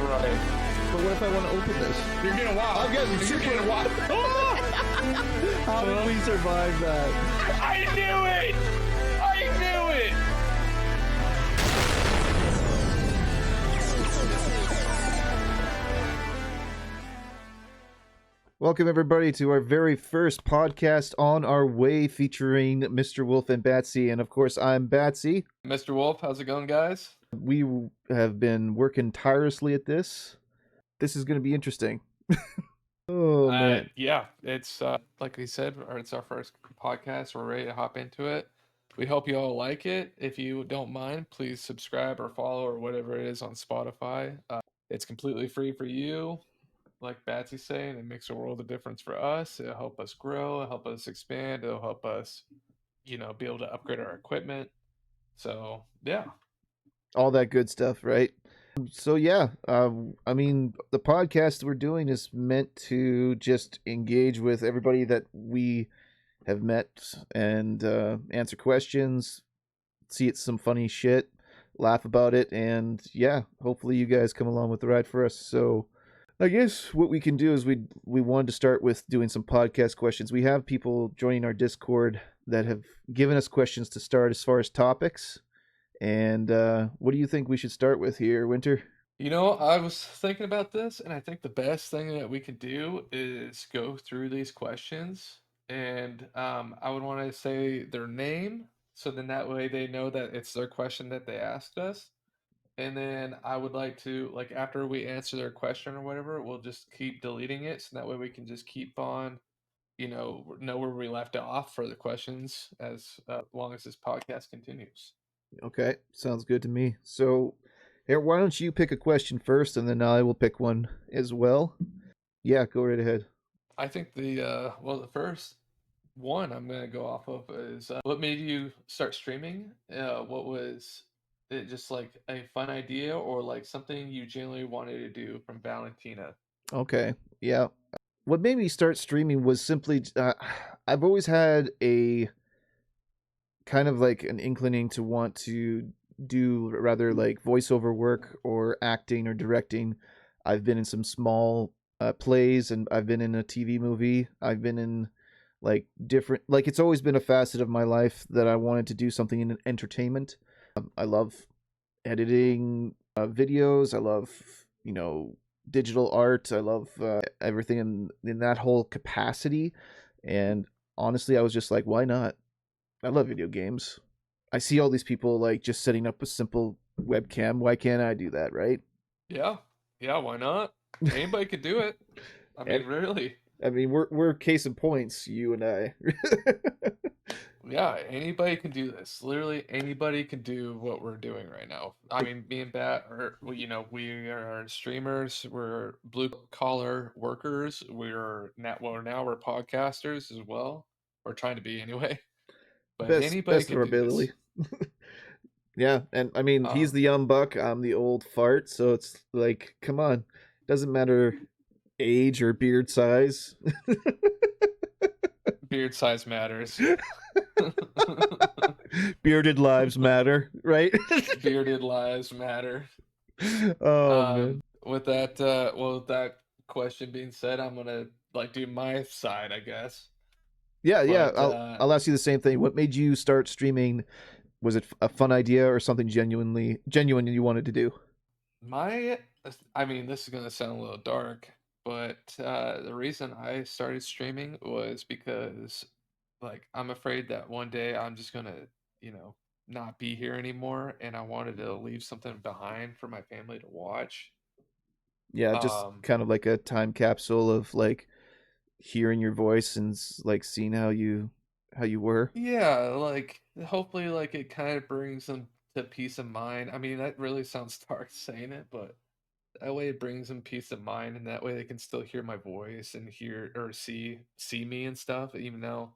Right. But what if I want to open this? You're getting wild. You're getting wild. How did we survive that? I knew it! I knew it! Welcome, everybody, to our very first podcast on our way featuring Mr. Wolf and Batsy. And, of course, I'm Batsy. Mr. Wolf, how's it going, guys? We have been working tirelessly at this. This is going to be interesting. Oh, man. Yeah, it's like we said, it's our first podcast. We're ready to hop into it. We hope you all like it. If you don't mind, please subscribe or follow or whatever it is on Spotify. It's completely free for you. Like Batsy's saying, it makes a world of difference for us. It'll help us grow, it'll help us expand, it'll help us, be able to upgrade our equipment. So, yeah. All that good stuff, right? So, yeah, the podcast we're doing is meant to just engage with everybody that we have met and answer questions, see it's some funny shit, laugh about it, and yeah, hopefully you guys come along with the ride for us. So I guess what we can do is we wanted to start with doing some podcast questions. We have people joining our Discord that have given us questions to start as far as topics. And what do you think we should start with here, Winter? I was thinking about this, and I think the best thing that we could do is go through these questions, and I would want to say their name, so then that way they know that it's their question that they asked us. And then I would like to, like, after we answer their question or whatever, we'll just keep deleting it, so that way we can just keep on, know where we left off for the questions as long as this podcast continues. Okay, sounds good to me. So, here, why don't you pick a question first, and then I will pick one as well. Yeah, go right ahead. I think the first one I'm gonna go off of is what made you start streaming? What was it, just like a fun idea or like something you genuinely wanted to do, from Valentina? Okay, yeah. What made me start streaming was simply I've always had a kind of like an inclining to want to do rather like voiceover work or acting or directing. I've been in some small plays, and I've been in a TV movie. I've been in like different, like it's always been a facet of my life that I wanted to do something in entertainment. I love editing videos. I love, digital art. I love everything in that whole capacity. And honestly, I was just like, why not? I love video games. I see all these people like just setting up a simple webcam. Why can't I do that, right? Yeah, yeah, why not? Anybody could do it. I mean, And really. I mean, we're case in points, you and I. Yeah, anybody can do this. Literally anybody can do what we're doing right now. I mean, me and Bat are, we are streamers. We're blue collar workers. Now we're podcasters as well. We're trying to be anyway. But anybody Best of can our do this. ability. Yeah, and I mean, he's Um, the young buck. I'm the old fart. So it's like, come on, doesn't matter age or beard size. beard size matters. Bearded lives matter, right? Bearded lives matter. Oh man. With that question being said, I'm gonna like do my side, I guess. Yeah, yeah. But I'll ask you the same thing. What made you start streaming? Was it a fun idea or something genuine you wanted to do? my, I mean, this is gonna sound a little dark, but the reason I started streaming was because, like, I'm afraid that one day I'm just gonna, you know, not be here anymore, and I wanted to leave something behind for my family to watch. Yeah, just Um, kind of like a time capsule of like hearing your voice and like seeing how you were. yeah, like hopefully, like it kind of brings them to peace of mind. I mean, that really sounds dark saying it, but that way it brings them peace of mind, and that way they can still hear my voice and hear or see me and stuff, even though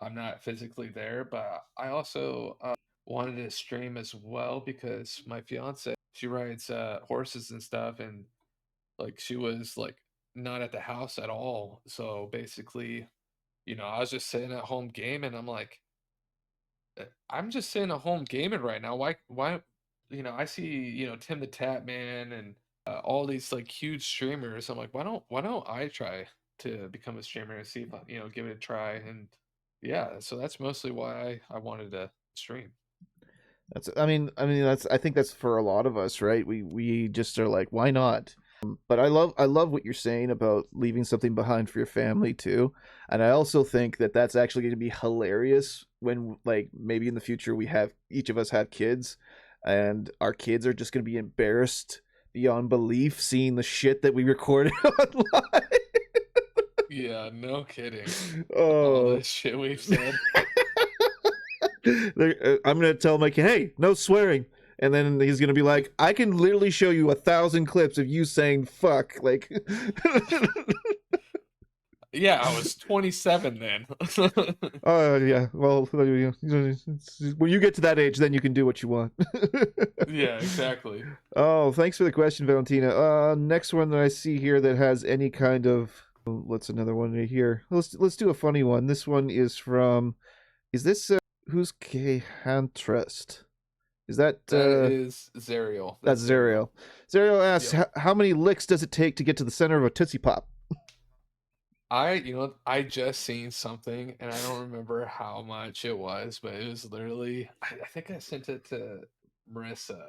I'm not physically there. But I also wanted to stream as well because my fiance, she rides horses and stuff, and like she was like not at the house at all. So basically, I was just sitting at home gaming. I'm like, I'm just sitting at home gaming right now. Why? I see, Tim the Tap Man and all these like huge streamers. I'm like, why don't I try to become a streamer and see if give it a try? And yeah, so that's mostly why I wanted to stream. That's that's I think that's for a lot of us, right? We just are like, why not? But I love what you're saying about leaving something behind for your family too. And I also think that that's actually going to be hilarious when like maybe in the future we have each of us have kids and our kids are just going to be embarrassed beyond belief seeing the shit that we recorded online. Yeah, no kidding. All Oh. this shit we've said. I'm gonna tell Mike, hey, no swearing, and then he's gonna be like, I can literally show you 1,000 clips of you saying fuck, like. Yeah, I was 27 then. Oh yeah, well, when you get to that age, then you can do what you want. Yeah, exactly. Oh, thanks for the question, Valentina. Next one that I see here that has any kind of, what's another one right here? Let's do a funny one. This one is from, is this who's K Trust? Is that That is Zerial. that's That's Zerial. Zerial? Zerial asks, Yep. how many licks does it take to get to the center of a Tootsie Pop? I just seen something and I don't remember how much it was, but it was literally, I think I sent it to Marissa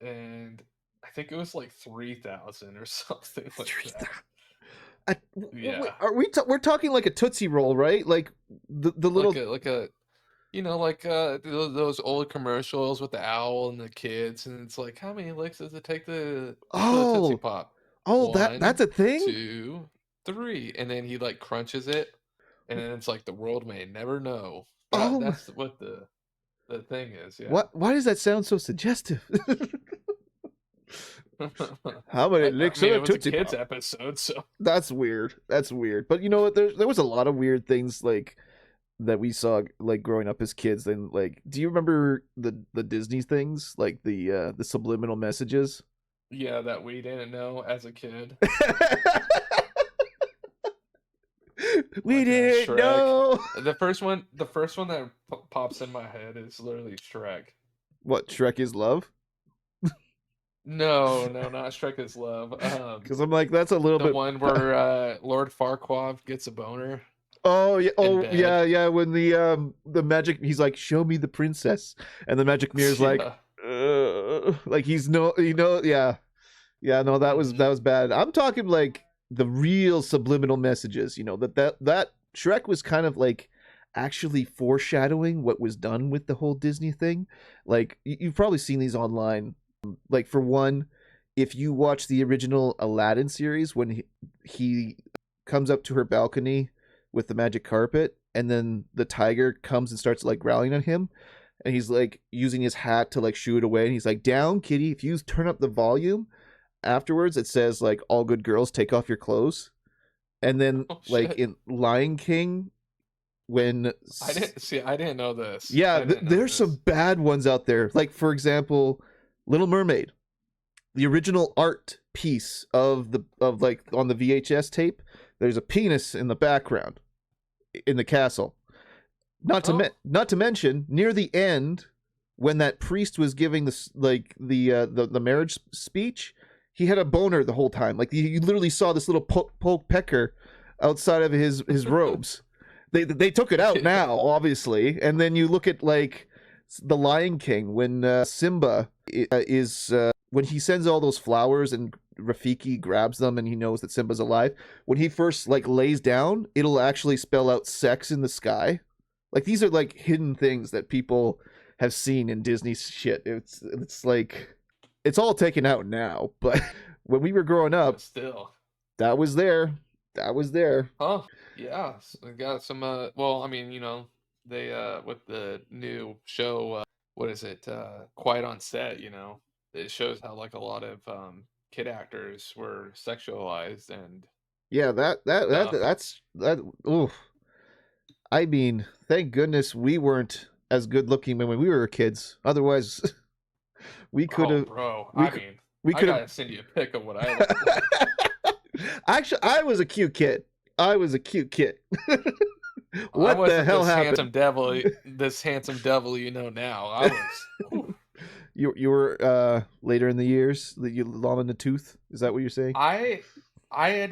and I think it was like 3,000 or something like that. Wait, Yeah. are we're talking like a Tootsie Roll, right? Like the Like little. a like those old commercials with the owl and the kids, and it's like, how many licks does it take to fill a Tootsie Oh, Pop? oh, that's One, a thing. 2, 3, and then he like crunches it, and then it's like the world may never know. But Oh, that's what the thing is, yeah. what? Why does that sound so suggestive? How many I licks mean, of a it was a Tootsie kids Pop? episode, so That's weird. That's weird. But you know what? There was a lot of weird things like that we saw like growing up as kids. Then like, do you remember the Disney things like the subliminal messages? yeah, that we didn't know as a kid. We Like didn't Shrek. know. The first one that pops in my head is literally Shrek. What Shrek is love? No, no, not Shrek is Love. Because I'm like, that's a little The bit. one where Lord Farquaad gets a boner in Oh bed. yeah, yeah. When the magic, he's like, show me the princess, and the magic mirror's like, Yeah. like he's no, yeah, yeah. No, Hmm. that was bad. I'm talking like the real subliminal messages. That Shrek was kind of like actually foreshadowing what was done with the whole Disney thing. Like you've probably seen these online. Like for one, if you watch the original Aladdin series, when he comes up to her balcony with the magic carpet, and then the tiger comes and starts like growling at him, and he's like using his hat to like shoo it away, and he's like, "Down, kitty." If you turn up the volume, afterwards it says like, "All good girls take off your clothes." And then Oh like shit. in Lion King, when I didn't know this. yeah, I didn't know there's some this. bad ones out there. Like for example, Little Mermaid, the original art piece of like on the VHS tape, there's a penis in the background in the castle. Oh. Not to mention near the end when that priest was giving this like the marriage speech, he had a boner the whole time. Like you literally saw this little poke pecker outside of his robes. They took it out Yeah. now, obviously, and then you look at like the Lion King when Simba is when he sends all those flowers and Rafiki grabs them and he knows that Simba's alive. When he first like lays down, it'll actually spell out sex in the sky. Like these are like hidden things that people have seen in Disney shit. It's like it's all taken out now, but when we were growing But up, still. that was there. That was there. Huh. Yeah. We got some well, I mean, they with the new show, what is it? Quiet on Set, it shows how like a lot of kid actors were sexualized and Yeah, stuff. that's that. Oof. I mean, thank goodness we weren't as good looking when we were kids. Otherwise, we could Oh, have, bro. we I could, mean, we I could have. gotta send you a pic of what I look like. Actually, I was a cute kid. I was a cute kid. I What the wasn't hell happened? this handsome devil you know now. I was, whew. You were later in the years that you long in the tooth. Is that what you're saying? I I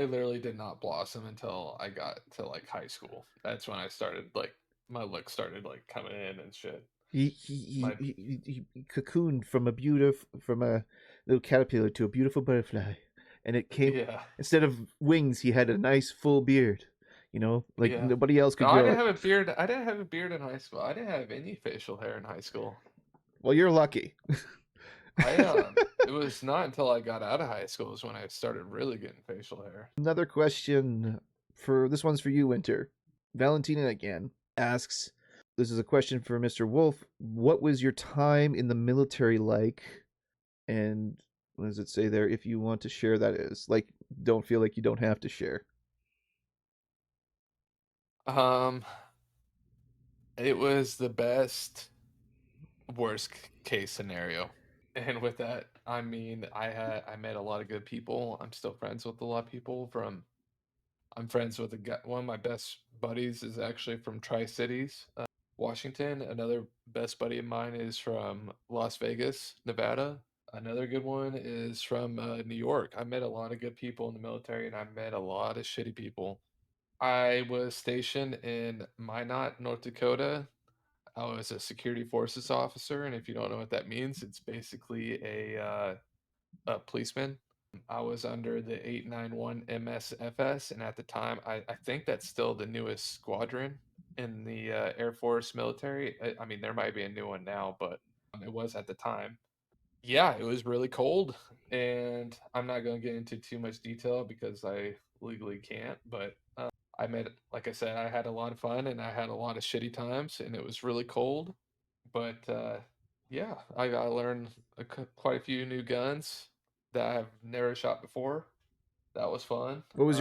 literally did not blossom until I got to like high school. That's when I started like my look started like coming in and shit. My He cocooned from a little caterpillar to a beautiful butterfly, and it came yeah, instead of wings. He had a nice full beard. Like yeah. nobody else No, could I grow didn't it. have a beard. I didn't have a beard in high school. I didn't have any facial hair in high school. Well, you're lucky. It was not until I got out of high school is when I started really getting facial hair. Another question for this one's for you, Winter. Valentina again asks, this is a question for Mr. Wolf. What was your time in the military like? And what does it say there? If you want to share, that is. Like, don't feel like you don't have to share. Um, it was the best case scenario. And with that, I mean I met a lot of good people. I'm still friends with a lot of people from I'm friends with a guy, one of my best buddies is actually from Tri-Cities, Washington. Another best buddy of mine is from Las Vegas, Nevada. Another good one is from New York. I met a lot of good people in the military and I met a lot of shitty people. I was stationed in Minot, North Dakota. I was a security forces officer, and if you don't know what that means, it's basically a policeman. I was under the 891 MSFS, and at the time, I think that's still the newest squadron in the Air Force military. I mean, there might be a new one now, but it was at the time. Yeah, it was really cold, and I'm not going to get into too much detail because I legally can't, but I met, like I said, I had a lot of fun and I had a lot of shitty times, and it was really cold. But yeah, I got to learn quite a few new guns that I've never shot before. That was fun. What was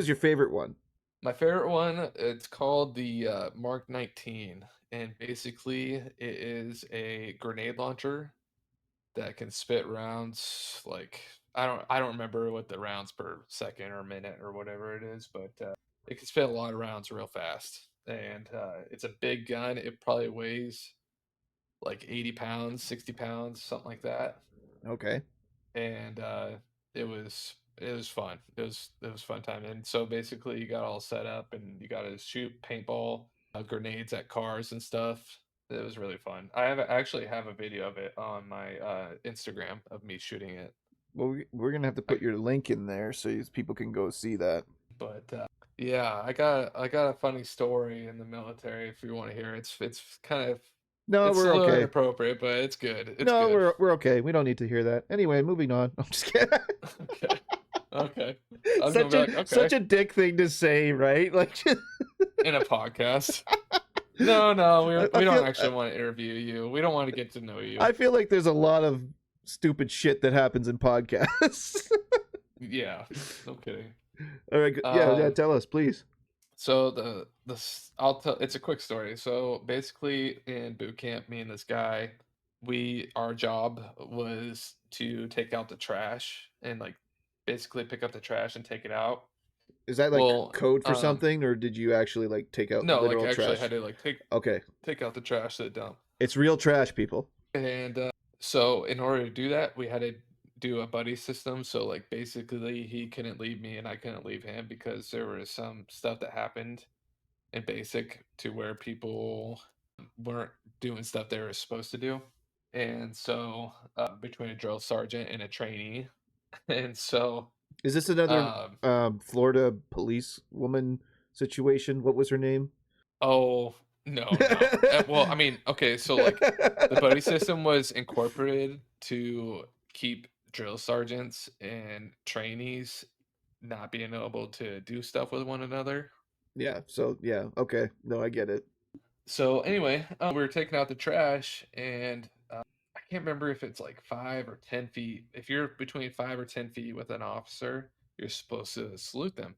your favorite one? My favorite one, it's called the Mark 19, and basically it is a grenade launcher that can spit rounds like I don't remember what the rounds per second or minute or whatever it is, but it can spit a lot of rounds real fast. And it's a big gun. It probably weighs like 80 pounds, 60 pounds, something like that. Okay. And it was fun. It was fun time. And so basically, you got all set up, and you got to shoot paintball grenades at cars and stuff. It was really fun. Actually have a video of it on my Instagram of me shooting it. Well, we're gonna have to I, put your link in there so people can go see that. but yeah, I got a funny story in the military if you want to hear. It's kind of No, it's a we're little okay. inappropriate, but it's good. It's No, good. we're okay. We don't need to hear that. Anyway, moving on. I'm just kidding. Okay. Okay. I was gonna such be a like, okay, such a dick thing to say, right? Like, in a podcast. No, no, I we don't feel actually want to interview you. We don't want to get to know you. I feel like there's a lot of stupid shit that happens in podcasts. Yeah, no kidding. All right, yeah, yeah. Um, Tell us, please. so I'll tell. It's a quick story. So basically, in boot camp, me and this guy, our job was to take out the trash and like basically pick up the trash and take it out. Is that like Well, code for something, or did you actually like take out no, like literal actually had trash? to like Okay, take out the trash to the dump. it's real trash, people. And so in order to do that, we had to do a buddy system. So like basically he couldn't leave me and I couldn't leave him because there was some stuff that happened in basic to where people weren't doing stuff they were supposed to do. And so between a drill sergeant and a trainee. And so Is this another um Florida police woman situation? What was her name? oh no, no. Well, I mean, okay, so like the buddy system was incorporated to keep drill sergeants and trainees not being able to do stuff with one another. Yeah. So yeah. Okay. No, I get it. So anyway, we were taking out the trash, and I can't remember if it's like 5 or 10 feet. If you're between 5 or 10 feet with an officer, you're supposed to salute them.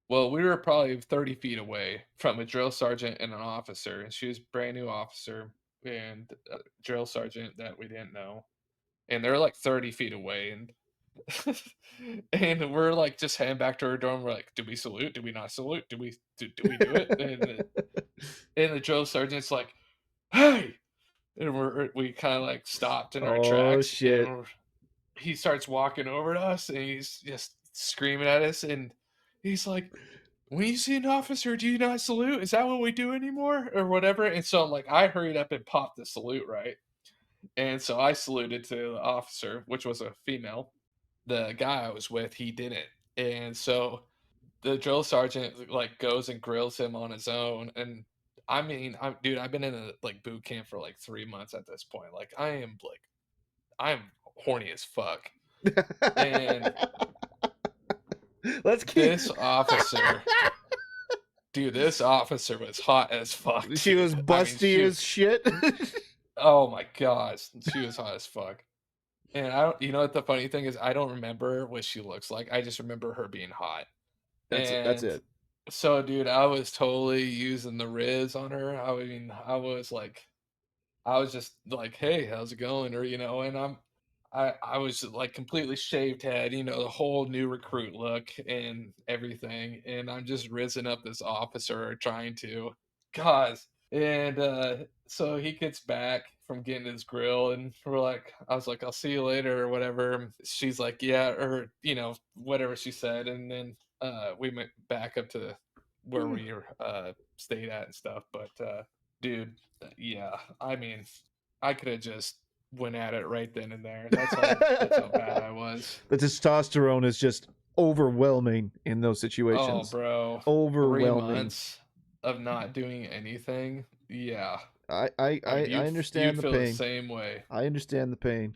Well, we were probably 30 feet away from a drill sergeant and an officer, and she was a brand new officer and a drill sergeant that we didn't know, and they're like 30 feet away, and and we're like just heading back to our dorm. We're like, do we salute? Do we not salute? Do we do it? And the drill sergeant's like, hey, and we kind of like stopped in our Oh tracks, and shit. he starts walking over to us, and he's just screaming at us, and he's like, "When you see an officer, do you not salute? Is that what we do anymore, or whatever?" And so like I hurried up and popped the salute, right, and so I saluted to the officer, which was a female. The guy I was with, he didn't, and so the drill sergeant like goes and grills him on his own. And I mean, dude, I've been in a like boot camp for like 3 months at this point. Like I'm horny as fuck. And Let's keep. this officer, dude, this officer was hot as fuck, She was dude. I mean, busty as shit. oh my gosh, she was hot as fuck. And I don't, you know what the funny thing is, I don't remember what she looks like. I just remember her being hot. That's And it. so, dude, I was totally using the Riz on her. I mean, I was just like, "Hey, how's it going?" Or, and I was like completely shaved head, the whole new recruit look and everything. And I'm just rizzing up this officer trying to, guys. And so he gets back from getting his grill, and I was like, "I'll see you later," or whatever. She's like, "Yeah," or whatever she said. And then we went back up to where we stayed at and stuff. But dude, yeah, I mean, I could have just went at it right then and there. That's how bad I was. The testosterone is just overwhelming in those Oh, situations. bro, three Overwhelming. months of not doing anything. Yeah, I mean, I you'd understand the feel the pain. same way. I understand the pain.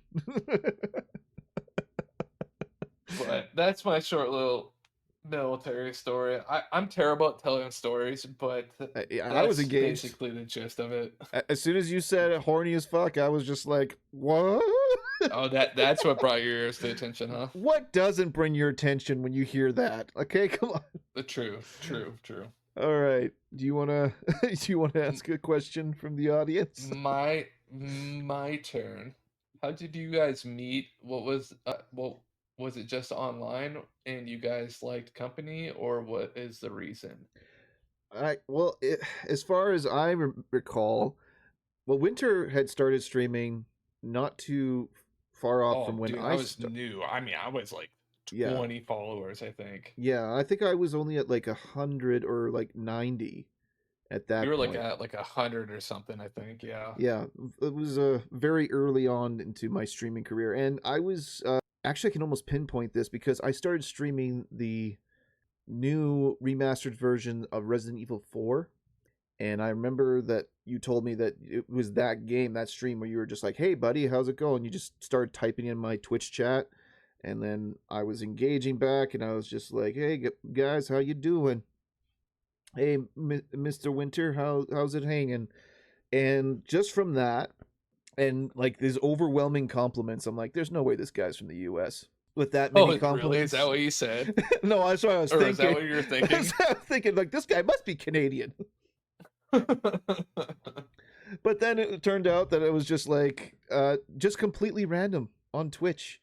But that's my short little military story. I'm terrible at telling stories, but I was that's engaged. basically the gist of it. As soon as you said horny as fuck, I was just like, what? Oh, that's what brought your ears to attention, huh? What doesn't bring your attention when you hear that? Okay, come on. True, true, true. All right. Do you wanna do you wanna M- ask a question from the audience? my turn. How did you guys meet? What was it, just online and you guys liked company, or what is the reason? As far as I recall, well, Winter had started streaming not too far off from Oh, when dude, I I was started. new. I mean, I was like Yeah, 20 followers, I think. yeah. I think I was only at like 100 or like 90 at You that were like point. at like 100 or something, I think. Yeah. Yeah, it was very early on into my streaming career, and I was actually I can almost pinpoint this because I started streaming the new remastered version of Resident Evil 4. And I remember that you told me that it was that game, that stream where you were just like, "Hey, buddy, how's it going?" You just started typing in my Twitch chat, and then I was engaging back, and I was just like, "Hey, guys, how you doing? Hey, Mr. Winter, how's it hanging?" And just from that, and like these overwhelming compliments, I'm like, "There's no way this guy's from the U.S." With that many Oh, really? Is that compliments, what you said? no, that's what I was Or is that thinking. what you were I was thinking? thinking like this guy must be Canadian. But then it turned out that it was just like just completely random on Twitch.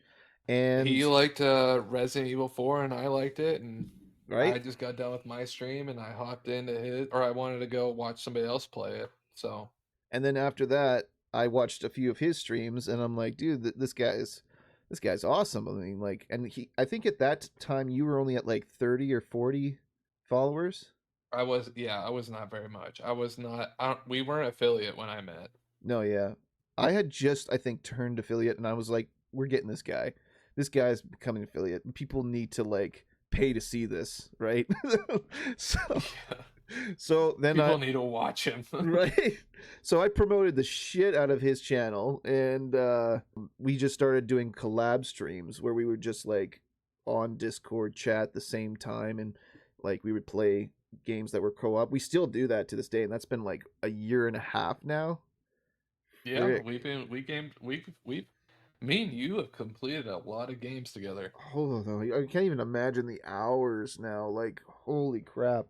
He And liked Resident Evil 4 and I liked it, and I right? just got done with my stream and I hopped into his, or I wanted to go watch somebody else play it. So, And then after that, I watched a few of his streams and I'm like, dude, this guy's awesome. I mean, like, and he I think at that time you were only at like 30 or 40 followers. I was not very much. I was not, we weren't affiliate when I met. No, yeah. I had just I think turned affiliate and I was like, we're getting this guy. This guy's becoming affiliate. People need to like pay to see this, right? so Yeah. so then I People need to watch him. right. So I promoted the shit out of his channel and we just started doing collab streams where we would just like on Discord chat at the same time and like we would play games that were co-op. We still do that to this day and that's been like a year and a half now. Yeah, Frick. me and you have completed a lot of games together. Oh, though, I can't even imagine the hours now. Like, holy crap!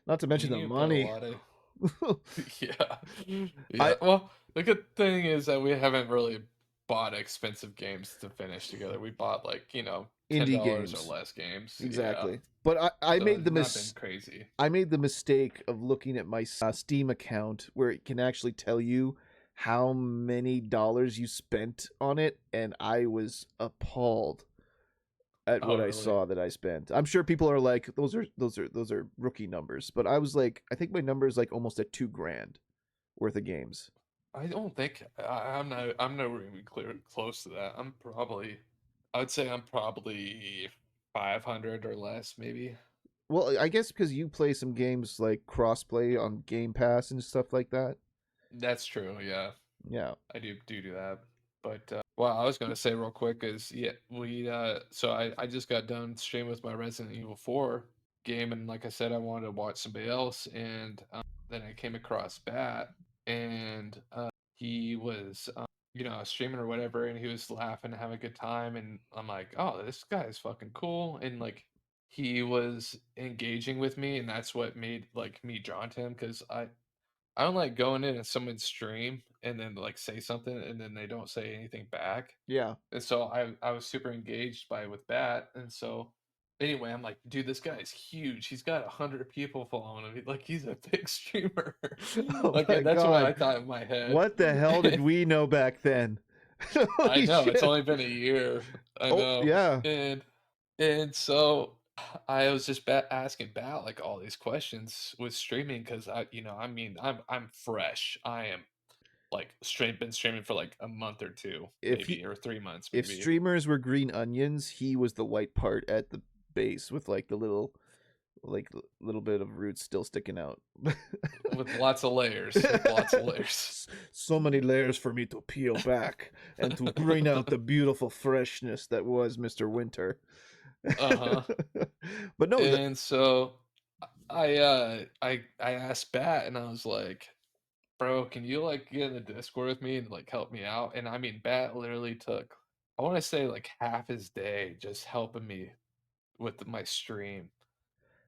Not to Me mention and the you have done a money. lot of, yeah, yeah. I Well, the good thing is that we haven't really bought expensive games to finish together. We bought like, indie $10 or games less games. Yeah. exactly. But I So made it's not been crazy. I made the mistake of looking at my Steam account where it can actually tell you how many dollars you spent on it, and I was appalled at Oh, what I really? saw that I spent. I'm sure people are like, those are rookie numbers, but I was like, I think my number is like almost at 2 grand worth of games. I don't think I'm nowhere even close to that. I would say I'm probably 500 or less, maybe. Well, I guess because you play some games like crossplay on Game Pass and stuff like that. That's true, yeah. Yeah, I do that. But well, I was gonna say real quick is yeah, so I just got done streaming with my Resident Evil 4 game, and like I said, I wanted to watch somebody else, and then I came across Bat, and he was streaming or whatever, and he was laughing, having a good time, and I'm like, oh, this guy is fucking cool, and like he was engaging with me, and that's what made like me drawn to him because I don't like going in and someone's stream and then like say something and then they don't say anything back. yeah. And so I was super engaged by with that. And so anyway, I'm like, dude, this guy is huge. He's got 100 people following him. Like he's a big streamer. Oh Like my that's what I god, thought in my head. what the hell did we know back then? I Holy know it's shit! only been a year. I Oh know. yeah, And so I was just asking Bat like all these questions with streaming because I mean, I'm fresh. I am like been streaming for like a month or two, if you maybe, or 3 months, if maybe, streamers were green onions, he was the white part at the base with like the little bit of roots still sticking out. with lots of layers, with lots of layers. So many layers for me to peel back and to bring out the beautiful freshness that was Mr. Winter. Uh-huh. But no, And so I asked Bat and I was like, bro, can you like get in the Discord with me and like help me out? And I mean, Bat literally took, I want to say like half his day just helping me with my stream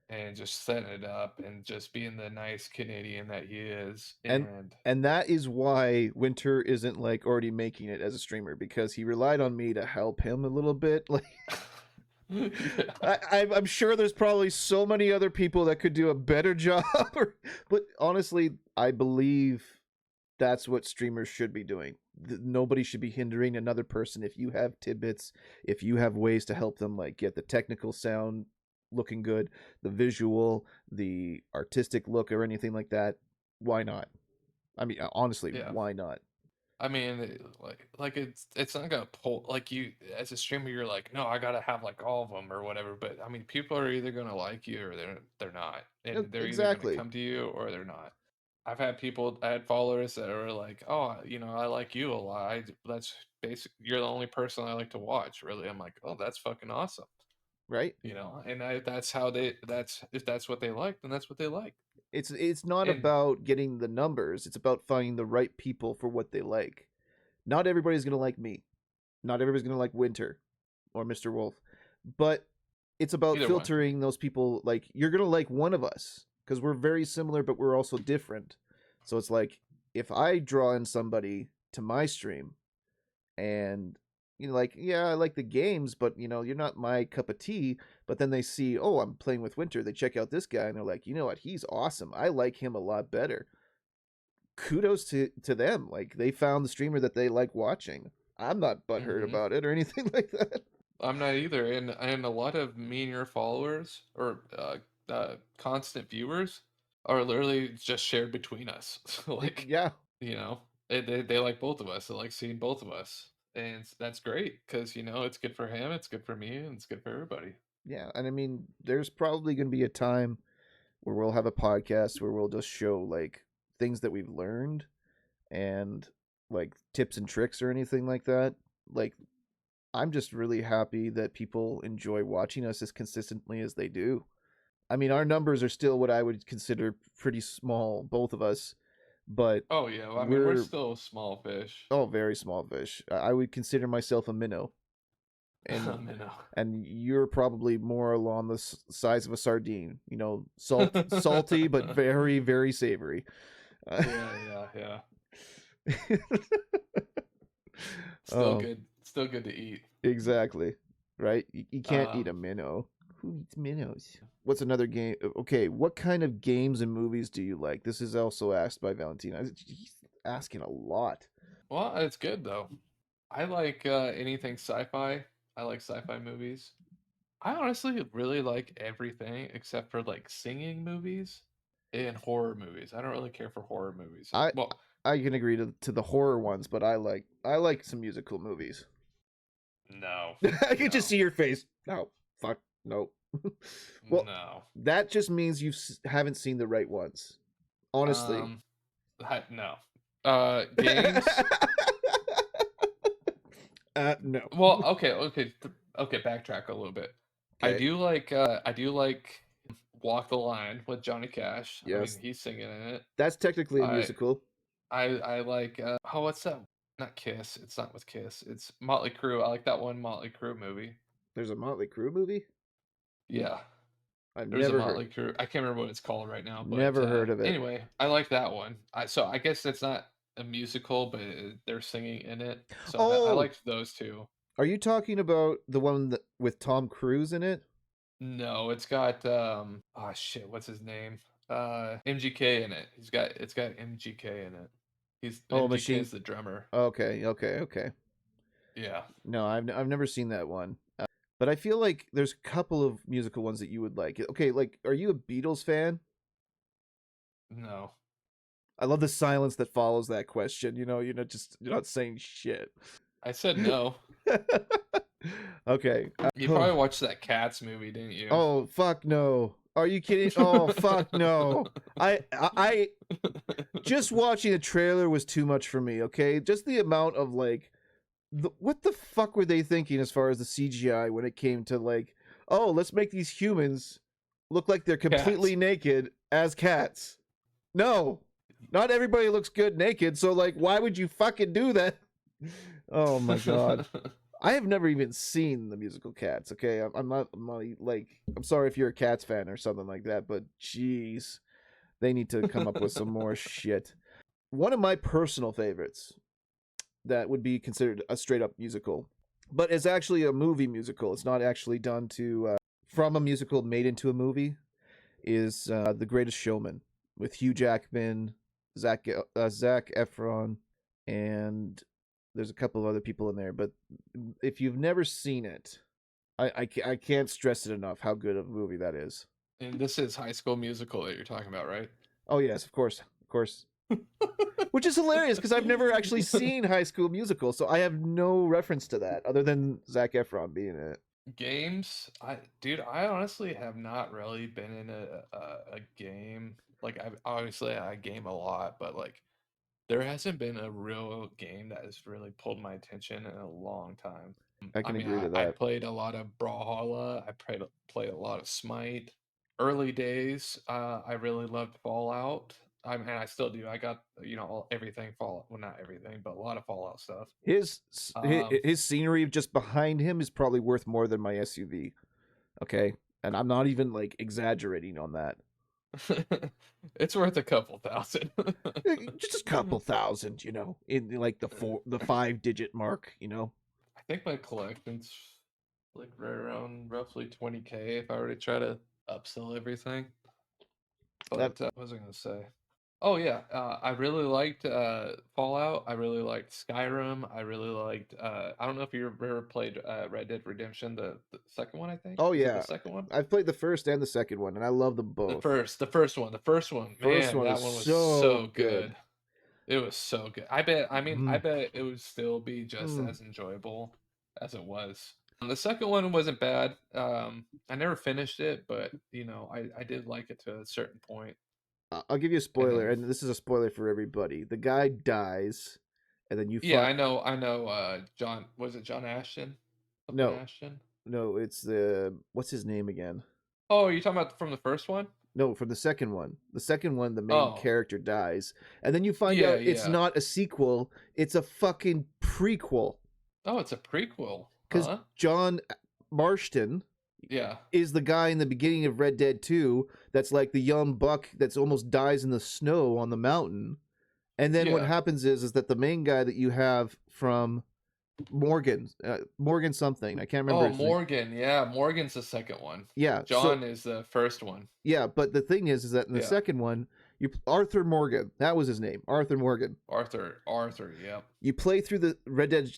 and just setting it up and just being the nice Canadian that he is. and And and that is why Winter isn't like already making it as a streamer because he relied on me to help him a little bit. Like yeah, I'm sure there's probably so many other people that could do a better job, but honestly, I believe that's what streamers should be doing. Nobody should be hindering another person. If you have tidbits, if you have ways to help them, like get the technical sound looking good, the visual, the artistic look, or anything like that, why not? I mean, honestly, yeah. why not? I mean, like it's not gonna pull like you as a streamer. You're like, no, I gotta have like all of them or whatever. But I mean, people are either gonna like you or they're not, and they're either gonna Exactly, come to you or they're not. I had followers that are like, oh, I like you a lot. That's basic. You're the only person I like to watch. Really, I'm like, oh, that's fucking awesome. right? And that's how that's if that's what they like, then that's what they like. It's not And about getting the numbers. It's about finding the right people for what they like. Not everybody's gonna like me. Not everybody's gonna like Winter or Mr. Wolf, but it's about either one. filtering those people. Like you're gonna like one of us because we're very similar, but we're also different. So it's like if I draw in somebody to my stream and like yeah I like the games but you're not my cup of tea, but then they see, oh, I'm playing with Winter, they check out this guy and they're like, you know what, he's awesome, I like him a lot better. Kudos to them, like they found the streamer that they like watching. I'm not butthurt Hmm. about it or anything like that. I'm not either, and a lot of me and your followers or constant viewers are literally just shared between us. Like, Yeah, they like both of us. They like seeing both of us, and that's great because it's good for him, it's good for me, and it's good for everybody. yeah, and I mean there's probably going to be a time where we'll have a podcast where we'll just show like things that we've learned and like tips and tricks or anything like that. Like I'm just really happy that people enjoy watching us as consistently as they do. I mean, our numbers are still what I would consider pretty small, both of us, but Oh yeah, well, I mean we're we're still small fish. oh very small fish. I would consider myself a minnow, I and mean, you're probably more along the size of a sardine. Salty but very very savory. yeah, yeah, yeah. Oh, Still good to eat. exactly. Right? You can't eat a Um, minnow. Who eats minnows? What's another game? Okay, what kind of games and movies do you like? This is also asked by Valentina. asking a lot. Well, it's good though. I like anything sci-fi. I like sci-fi movies. I honestly really like everything except for like singing movies and horror movies. I don't really care for horror movies. I Well, I can agree to the horror ones, but I like some musical movies. no, I can just no, see your face. No, fuck, no. Well, no. that just means you haven't seen the right ones. Honestly. Um, no. Games. No. Well, okay. Backtrack a little bit. Okay. I do like Walk the Line with Johnny Cash. I mean, Yes, he's singing in it. that's technically a I musical. I like oh, what's that? Not Kiss. It's not with Kiss. It's Motley Crue. I like that one Motley Crue movie. There's a Motley Crue movie. Yeah, I've there's a never heard Motley Crue. I can't remember what it's called right now, but never heard of it. anyway, I like that one. I guess it's not a musical, but they're singing in it. So I Oh, liked those two. are you talking about the one with Tom Cruise in it? No, it's got oh shit, what's his name? MGK in it. It's got MGK in it. He's Oh, MGK Machine. is the drummer. Okay, okay, okay. Yeah. No, I've never seen that one. But I feel like there's a couple of musical ones that you would like. Okay, like, are you a Beatles fan? No. I love the silence that follows that question. You're not saying shit. I said no. Okay. You Oh, probably watched that Cats movie, didn't you? oh, fuck no. Are you kidding? Oh, fuck no. I just watching the trailer was too much for me. Okay, just the amount of like, what the fuck were they thinking as far as the CGI when it came to like, oh, let's make these humans look like they're completely Cats. naked as cats. No, not everybody looks good naked. So like, why would you fucking do that? Oh my god. I have never even seen the musical Cats. Okay, I'm not like, I'm sorry if you're a Cats fan or something like that, but jeez, they need to come up with some more shit. One of my personal favorites that would be considered a straight up musical, but it's actually a movie musical. It's not actually done to from a musical made into a movie. Is The Greatest Showman with Hugh Jackman, Zach Efron, and there's a couple of other people in there. But if you've never seen it, I can't stress it enough how good of a movie that is. And this is High School Musical that you're talking about, right? Oh yes, of course. Which is hilarious because I've never actually seen High School Musical, so I have no reference to that other than Zach Efron being in it. Games, dude, I honestly have not really been in a game. Like I game a lot, but like there hasn't been a real game that has really pulled my attention in a long time. I I can mean, agree to I that. played a lot of Brawlhalla. Played a lot of Smite. Early days, I really loved Fallout. And I still do. I got everything Fallout. Well, not everything, but a lot of Fallout stuff. His Um, his scenery just behind him is probably worth more than my SUV. Okay, and I'm not even like exaggerating on that. it's worth a couple thousand. Just a couple thousand, in like the 5 digit mark. I think my collection's like right around roughly 20K if I were to try to upsell everything. That But what was I gonna say? Oh yeah, I really liked Fallout. I really liked Skyrim. I really liked. I don't know if you ever played Red Dead Redemption, the second one. I think Oh is it the yeah, second one? I've played the first and the second one, and I love them both. The first one. First Man, one is that one was so so good. good. It was so good. I bet. I mean, I Mm, bet it would still be just mm. as enjoyable as it was. The second one wasn't bad. I never finished it, but I did like it to a certain point, I'll give you a and spoiler, then and this is a spoiler for everybody. The guy dies, and then you yeah, find I know. John was it John Ashton? Something no, Ashton? no, it's the what's his name again? Oh, you talking about from the first one? No, from the second one. The second one, the main Oh, character dies, and then you find yeah, out it's yeah. not a sequel; it's a fucking prequel. Oh, it's a prequel, Because huh? John Marston Yeah, is the guy in the beginning of Red Dead 2 that's like the young buck that's almost dies in the snow on the mountain. And then what yeah. happens is that the main guy that you have from Morgan something, I can't remember Oh, his name. Morgan. Yeah, Morgan's the second one. Yeah, so John is the first one. yeah, but the thing is that in the Yeah. second one, Arthur Morgan. That was his name, Arthur Morgan. Arthur, yep. You play through the Red Dead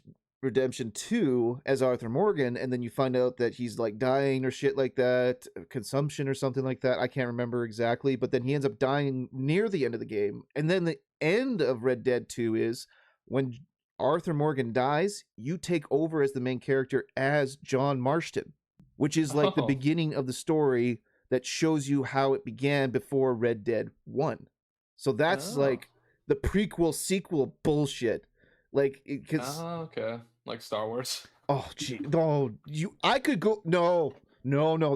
Redemption 2 as Arthur Morgan, and then you find out that he's like dying or shit like that, consumption or something like that. I can't remember exactly, but then he ends up dying near the end of the game. And then the end of Red Dead 2 is when Arthur Morgan dies, you take over as the main character as John Marston, which is like the Oh, beginning of the story that shows you how it began before Red Dead 1. So that's oh, like the prequel sequel bullshit. Like, because oh, okay. Like Star Wars. oh gee, no, I could go no,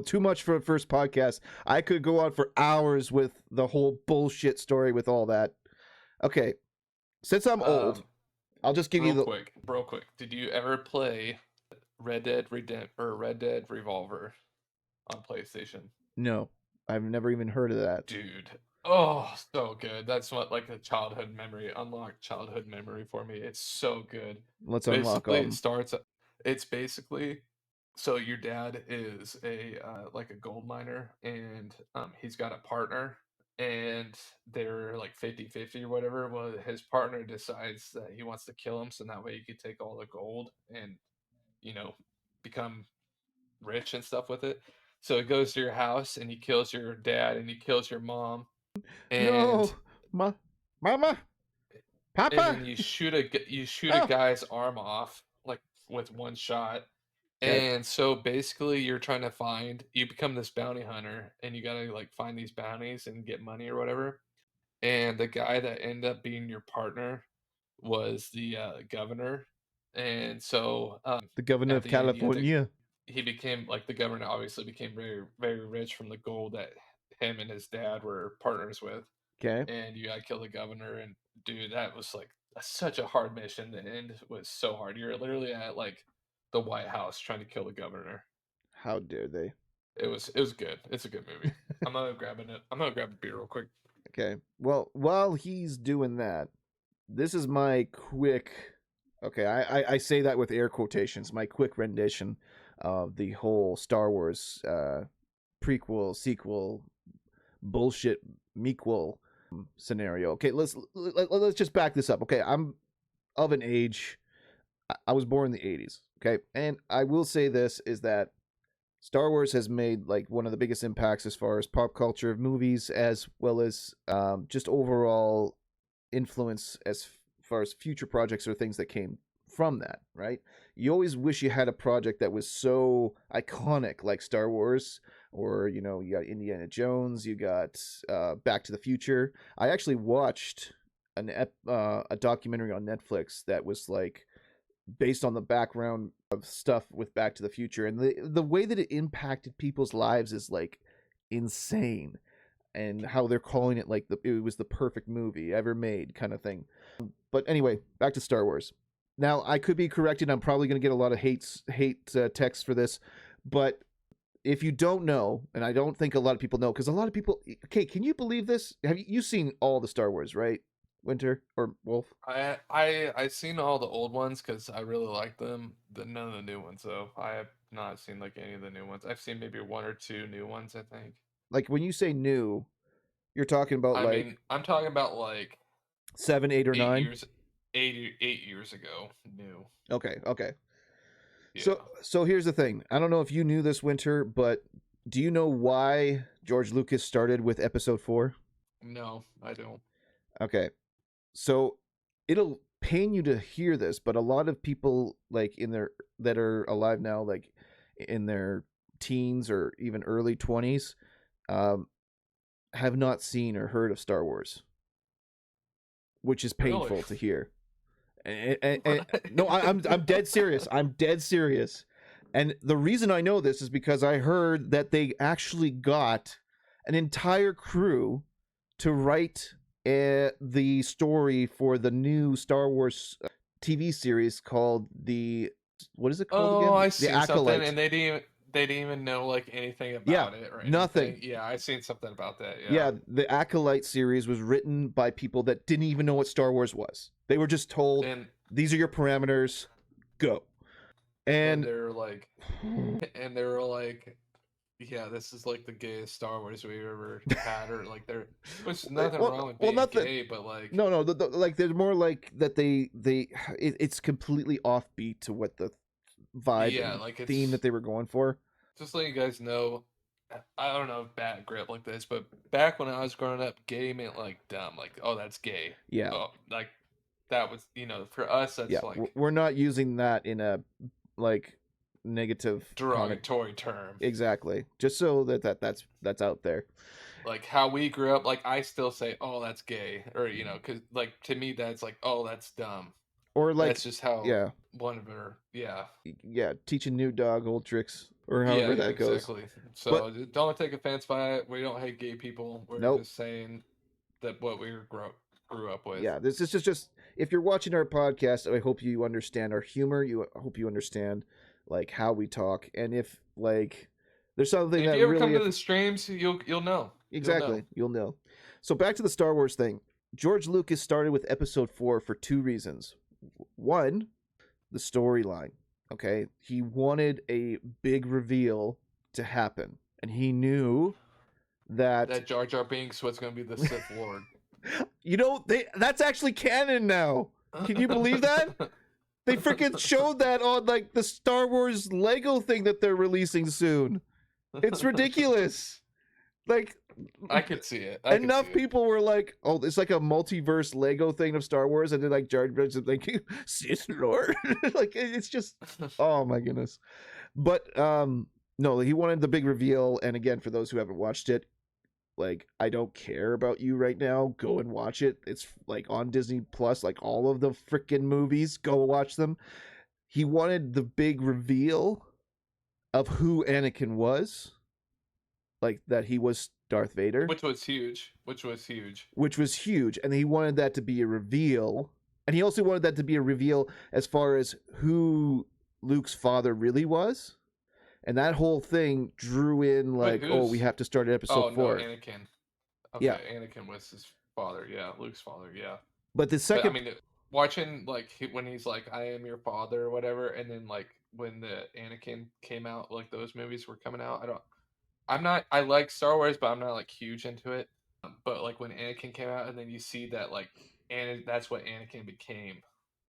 too much for a first podcast. I could go on for hours with the whole bullshit story with all that. Okay, since I'm old, Um, I'll just give you the real quick. Did you ever play Red Dead Revolver on PlayStation? no. I've never even heard of that. Dude. Oh, so good. That's what like a childhood memory, unlocked childhood memory for me. It's so good. Let's unlock Basically, them. it's basically so your dad is a like a gold miner and he's got a partner and they're like 50-50 or whatever. Well, his partner decides that he wants to kill him so that way he could take all the gold and, you know, become rich and stuff with it. So he goes to your house and he kills your dad and he kills your mom and No, ma, mama, papa. then you shoot a Oh, guy's arm off like with one shot. okay. And so basically you're trying to you become this bounty hunter and you got to like find these bounties and get money or whatever. And the guy that ended up being your partner was the governor. And so The governor at of the end California. he became like the governor obviously became very very rich from the gold that him and his dad were partners with, Okay. and you got to kill the governor. And dude, that was like such a hard mission. The end was so hard. You're literally at like the White House trying to kill the governor. How dare they? It was good. It's a good movie. I'm gonna grab a beer real quick. Okay. Well, while he's doing that, this is my quick. Okay, I say that with air quotations. My quick rendition of the whole Star Wars prequel, sequel, bullshit, mequel scenario. Okay, let's just back this up. Okay, I'm of an age. I was born in the '80s. Okay, and I will say this is that Star Wars has made like one of the biggest impacts as far as pop culture, movies, as well as just overall influence as far as future projects or things that came from that. Right? You always wish you had a project that was so iconic, like Star Wars, or you got Indiana Jones, you got Back to the Future. I actually watched a documentary on Netflix that was like based on the background of stuff with Back to the Future, and the way that it impacted people's lives is like insane, and how they're calling it like it was the perfect movie ever made kind of thing. But anyway, back to Star Wars. Now I could be corrected. I'm probably going to get a lot of hate texts for this, but if you don't know, and I don't think a lot of people know, because a lot of people. Okay, can you believe this? Have you seen all the Star Wars, right? Winter or Wolf? I seen all the old ones because I really like them. None of the new ones though. I have not seen like any of the new ones. I've seen maybe one or two new ones, I think. Like when you say new, you're talking about I like mean, I'm talking about like 7, 8, or eight 9. years, 8 years ago. New, Okay, okay. So yeah. so here's the thing. I don't know if you knew this, Winter, but do you know why George Lucas started with Episode 4? No, I don't. Okay. So it'll pain you to hear this, but a lot of people like in their that are alive now, like in their teens or even early 20s, um, have not seen or heard of Star Wars, which is Really? painful to hear. No, I'm dead serious. I'm dead serious. And the reason I know this is because I heard that they actually got an entire crew to write the story for the new Star Wars TV series called the what is it called Oh, again? I The seen something, Acolyte. and they didn't even know like anything Yeah, about it or nothing. anything. Yeah, I seen something about that. Yeah, Yeah, the Acolyte series was written by people that didn't even know what Star Wars was. They were just told, and "These are your parameters. Go." and And they're like, and they were like, yeah, this is like the gayest Star Wars we've ever had, or like there's nothing Well, wrong with well, being not that. gay, but like, No, no. Like they're more like that. It's completely offbeat to what the vibe yeah, and like theme it's that they were going for. just letting you guys know. I don't know if bad grip like this, but back when I was growing up, gay meant like dumb, like oh that's gay. Yeah, Oh, like that was for us yeah. that's like We're not using that in a like negative conic. derogatory term. Exactly. Just so that's out there. Like how we grew up, like I still say, "Oh, that's gay," or because like to me that's like, "Oh, that's dumb." Or That's like, just how yeah, one of her, yeah, yeah, teach a new dog old tricks or yeah, however yeah, that goes. exactly. But So don't take offense by it. We don't hate gay people. We're nope. just saying that what we grew up with. Yeah, this is just if you're watching our podcast, I hope you understand our humor. I hope you understand like how we talk, and if like there's something And if that you ever come really to the streams, you'll know. You'll know. exactly you'll know. So back to the Star Wars thing. George Lucas started with Episode 4 for two reasons. One, the storyline. Okay, he wanted a big reveal to happen, and he knew that That Jar Jar Binks was going to be the Sith Lord. that's actually canon now. Can you believe that? They freaking showed that on like the Star Wars Lego thing that they're releasing soon. It's ridiculous. Like I could see it. I could see enough it. people were like, "Oh, it's like a multiverse Lego thing of Star Wars," and then like Jar Jar like Sith Lord, like it's just, oh my goodness. But no, he wanted the big reveal, and again, for those who haven't watched it, like I don't care about you right now. Go and watch it. It's like on Disney Plus, like all of the freaking movies. Go watch them. He wanted the big reveal of who Anakin was, like that he was Darth Vader, Which was huge. Which was huge. which was huge, and he wanted that to be a reveal. And he also wanted that to be a reveal as far as who Luke's father really was. And that whole thing drew in Wait, like, oh, we who's? have to start at episode Oh no, 4. Anakin. Yeah. Okay, Anakin was his father. Yeah, Luke's father. Yeah, But the but I second mean, watching like when he's like, "I am your father" or whatever, and then like when the Anakin came out, like those movies were coming out. I'm not. I like Star Wars, but I'm not like huge into it. But like when Anakin came out, and then you see that like, and that's what Anakin became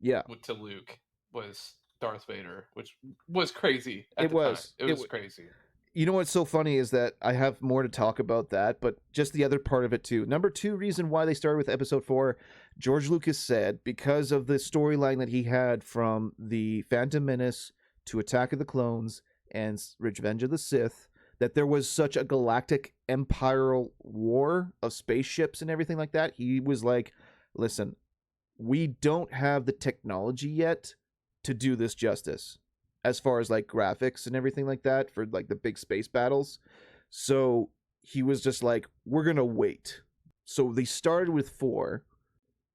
yeah, to Luke was Darth Vader, which was crazy at it the time. was. It was crazy. You know what's so funny is that I have more to talk about that, but just the other part of it too. Number two reason why they started with episode 4, George Lucas said because of the storyline that he had from the Phantom Menace to Attack of the Clones and Revenge of the Sith, that there was such a galactic empire war of spaceships and everything like that. He was like, listen, we don't have the technology yet to do this justice as far as like graphics and everything like that for like the big space battles. So he was just like, we're going to wait. So they started with 4,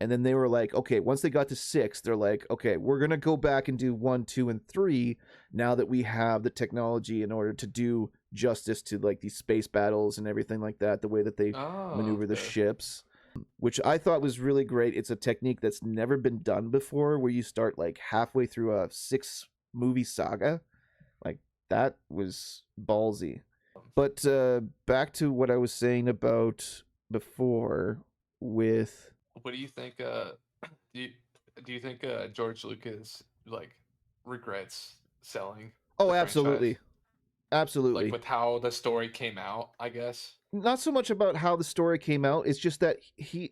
and then they were like, okay, once they got to 6, they're like, okay, we're going to go back and do 1, 2, and 3 now that we have the technology in order to do justice to like these space battles and everything like that, the way that they Oh, maneuver the okay. ships, which I thought was really great. It's a technique that's never been done before where you start like halfway through a 6-movie saga. Like that was ballsy. But back to what I was saying about before with What do you think? Do you, do you think George Lucas like regrets selling oh, the franchise? absolutely. Like Absolutely. with how the story came out, I guess. Not so much about how the story came out, it's just that he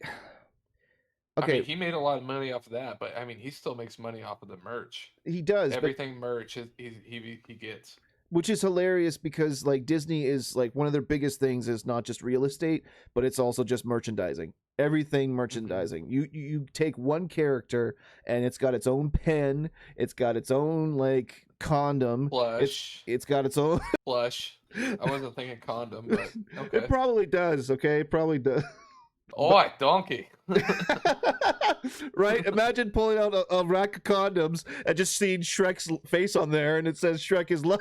I mean, okay, he made a lot of money off of that, but I mean, he still makes money off of the merch. he does, but Everything merch he gets. which is hilarious because like Disney is like one of their biggest things is not just real estate, but it's also just merchandising. Everything Hmm. merchandising. You take one character and it's got its own pen, it's got its own like condom, Plush, it's got its own plush. I wasn't thinking condom, but it okay. probably does, okay? It probably does. But Oh, donkey. right? Imagine pulling out a rack of condoms and just seeing Shrek's face on there and it says Shrek is love.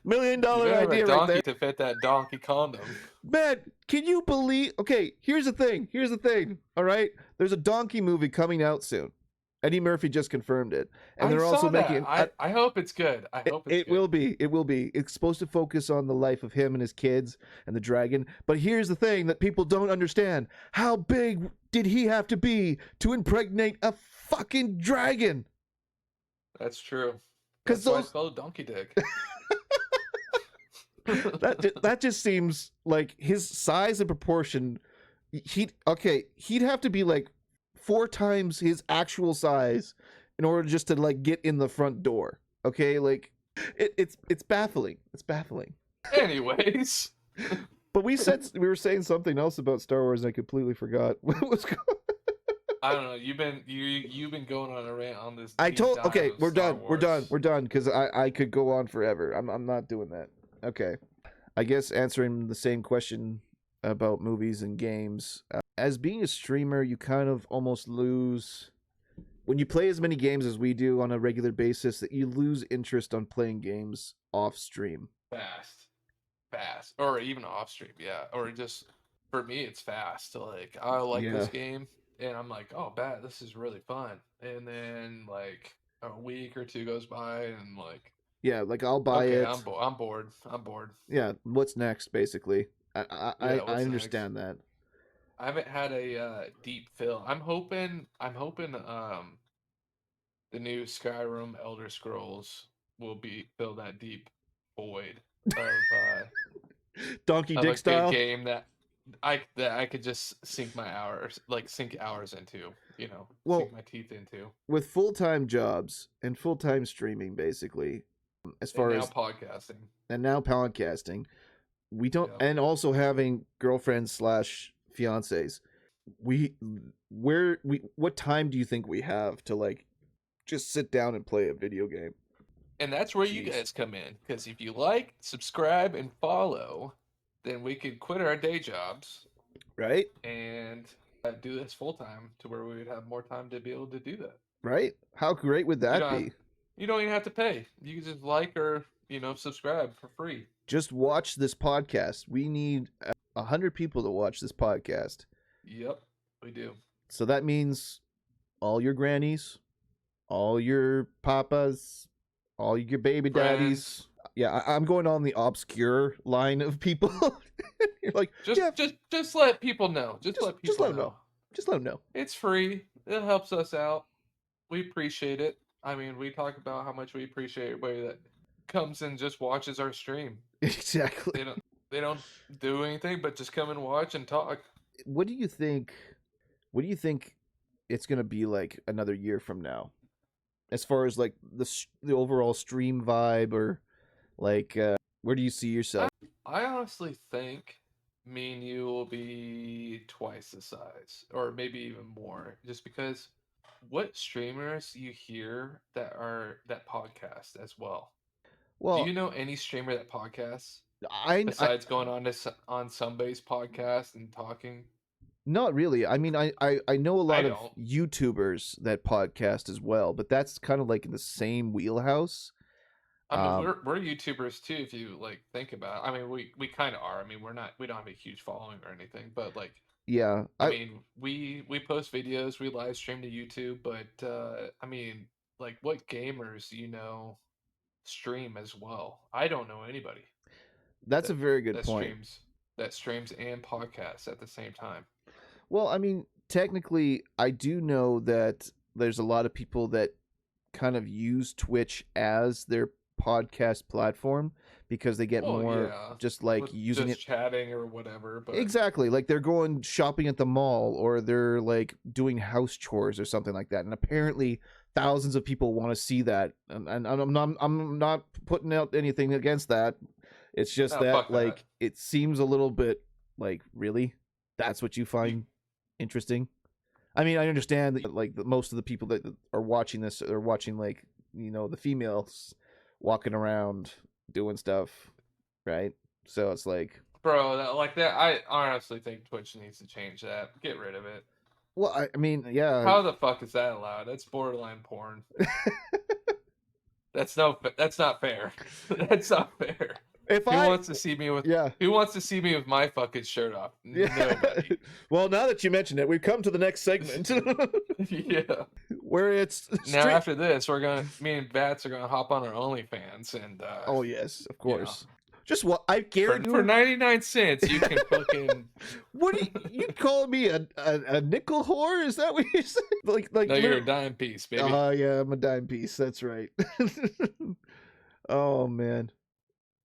Million You dollar better have a idea right there. donkey to fit that donkey condom. Man, can you believe? Okay, here's the thing. Here's the thing. All right, there's a donkey movie coming out soon. Eddie Murphy just confirmed it, and I they're also saw that. making. I hope it's good. I hope it's It good. will be. It will be. It's supposed to focus on the life of him and his kids and the dragon. But here's the thing that people don't understand: how big did he have to be to impregnate a fucking dragon? That's true. Because That's why I those spelled donkey dick. that just seems like his size and proportion. He'd have to be like 4 times his actual size in order just to like get in the front door. Okay, like it's baffling. It's baffling. Anyways, But we were saying something else about Star Wars, and I completely forgot what was going. I don't know. You've been going on a rant on this I deep told. dive Okay, of we're Star done. We're done. Wars. We're done because I could go on forever. I'm not doing that. Okay, I guess answering the same question about movies and games. As being a streamer, you kind of almost lose when you play as many games as we do on a regular basis. That you lose interest on playing games off stream. Fast, or even off stream, yeah, or just for me, it's fast. Like I like Yeah, this game, and I'm like, oh, bad, this is really fun. And then like a week or two goes by, and like, yeah. Like I'll buy okay, it. I'm bored. I'm bored. Yeah. What's next? Basically, Yeah, I what's next? understand that. I haven't had a deep fill. I'm hoping the new Skyrim Elder Scrolls will be fill that deep void of uh Donkey of Dick a good style. game that I could just sink hours into, sink Well, my teeth into. with full time jobs and full time streaming, basically, as And far now as podcasting. and now podcasting, we don't, Yeah. and also having girlfriends slash fiancés. We where we what time do you think we have to like just sit down and play a video game? And that's where you Jeez, guys come in, because if you like, subscribe, and follow, then we could quit our day jobs right, and do this full time to where we would have more time to be able to do that. right. How great would You that don't have, be? you don't even have to pay. You can just like or subscribe for free. Just watch this podcast. We need 100 people to watch this podcast. Yep, we do. So that means all your grannies, all your papas, all your baby Friends, daddies. Yeah, I'm going on the obscure line of people. You're like, just yeah, just just let people know. Just let just people let them know. know. Just let them know. It's free. It helps us out. We appreciate it. I mean, we talk about how much we appreciate everybody that comes and just watches our stream. Exactly. They don't they don't do anything but just come and watch and talk. What do you think? What do you think it's gonna be like another year from now, as far as like the overall stream vibe, or like where do you see yourself? I honestly think me and you will be twice the size, or maybe even more, just because what streamers you hear that podcast as well? Do Well, you know any streamer that podcasts I besides going on somebody's podcast and talking? not really. I mean, I know a I lot of don't. YouTubers that podcast as well, but that's kind of like in the same wheelhouse. I mean, Um, we're YouTubers too, if you like think about it. I mean, we kind of are. I mean, we don't have a huge following or anything, but like, yeah, I mean, we post videos, we live stream to YouTube, but I mean, like, what gamers stream as well? I don't know anybody that's a that very good that point. streams that streams and podcasts at the same time. Well, I mean, technically, I do know that there's a lot of people that kind of use Twitch as their podcast platform because they get Well, more yeah, just like with using just it. chatting or whatever, but Exactly. Like they're going shopping at the mall or they're like doing house chores or something like that. And apparently thousands of people want to see that. And I'm not putting out anything against that. It's just no, that fuck that. like it seems a little bit like really that's what you You find interesting. I mean, I understand that like most of the people that are watching this are watching like, the females walking around doing stuff, right? So it's like, Bro, like that, I honestly think Twitch needs to change that. Get rid of it. well, I mean, yeah, How the fuck is that allowed? That's borderline porn. That's not fair. That's not fair. if Who I, wants to see me with yeah, who wants to see me with my fucking shirt off? yeah. Nobody. Well, now that you mentioned it, we've come to the next segment. Yeah. Where where it's Now straight. after this, me and Bats are gonna hop on our OnlyFans, and Oh yes, of you know, course. Just what I guarantee for you. 99 cents, you can fucking. What are you calling me a nickel whore? Is that what you're saying? Like No, you're a literally. dime piece, baby. Oh yeah, I'm a dime piece. That's right. Oh man.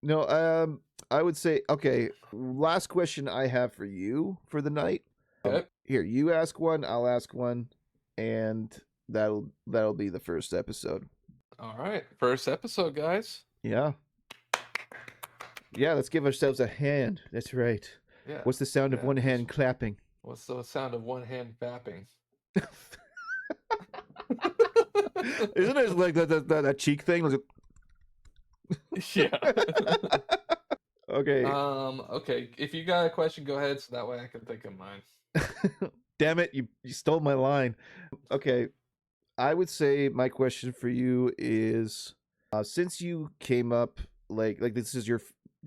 No, I would say okay. Last question I have for you for the night. Okay. Here, you ask one, I'll ask one, and that'll be the first episode. All right. First episode, guys. Yeah, yeah. Let's give ourselves a hand. That's right. Yeah. What's the sound of Yeah. one hand clapping? What's the sound of one hand fapping? Isn't it like that cheek thing? Was Yeah. it? Okay. Okay. If you got a question, go ahead, so that way I can think of mine. Damn it! You stole my line. Okay. I would say my question for you is, since you came up like this is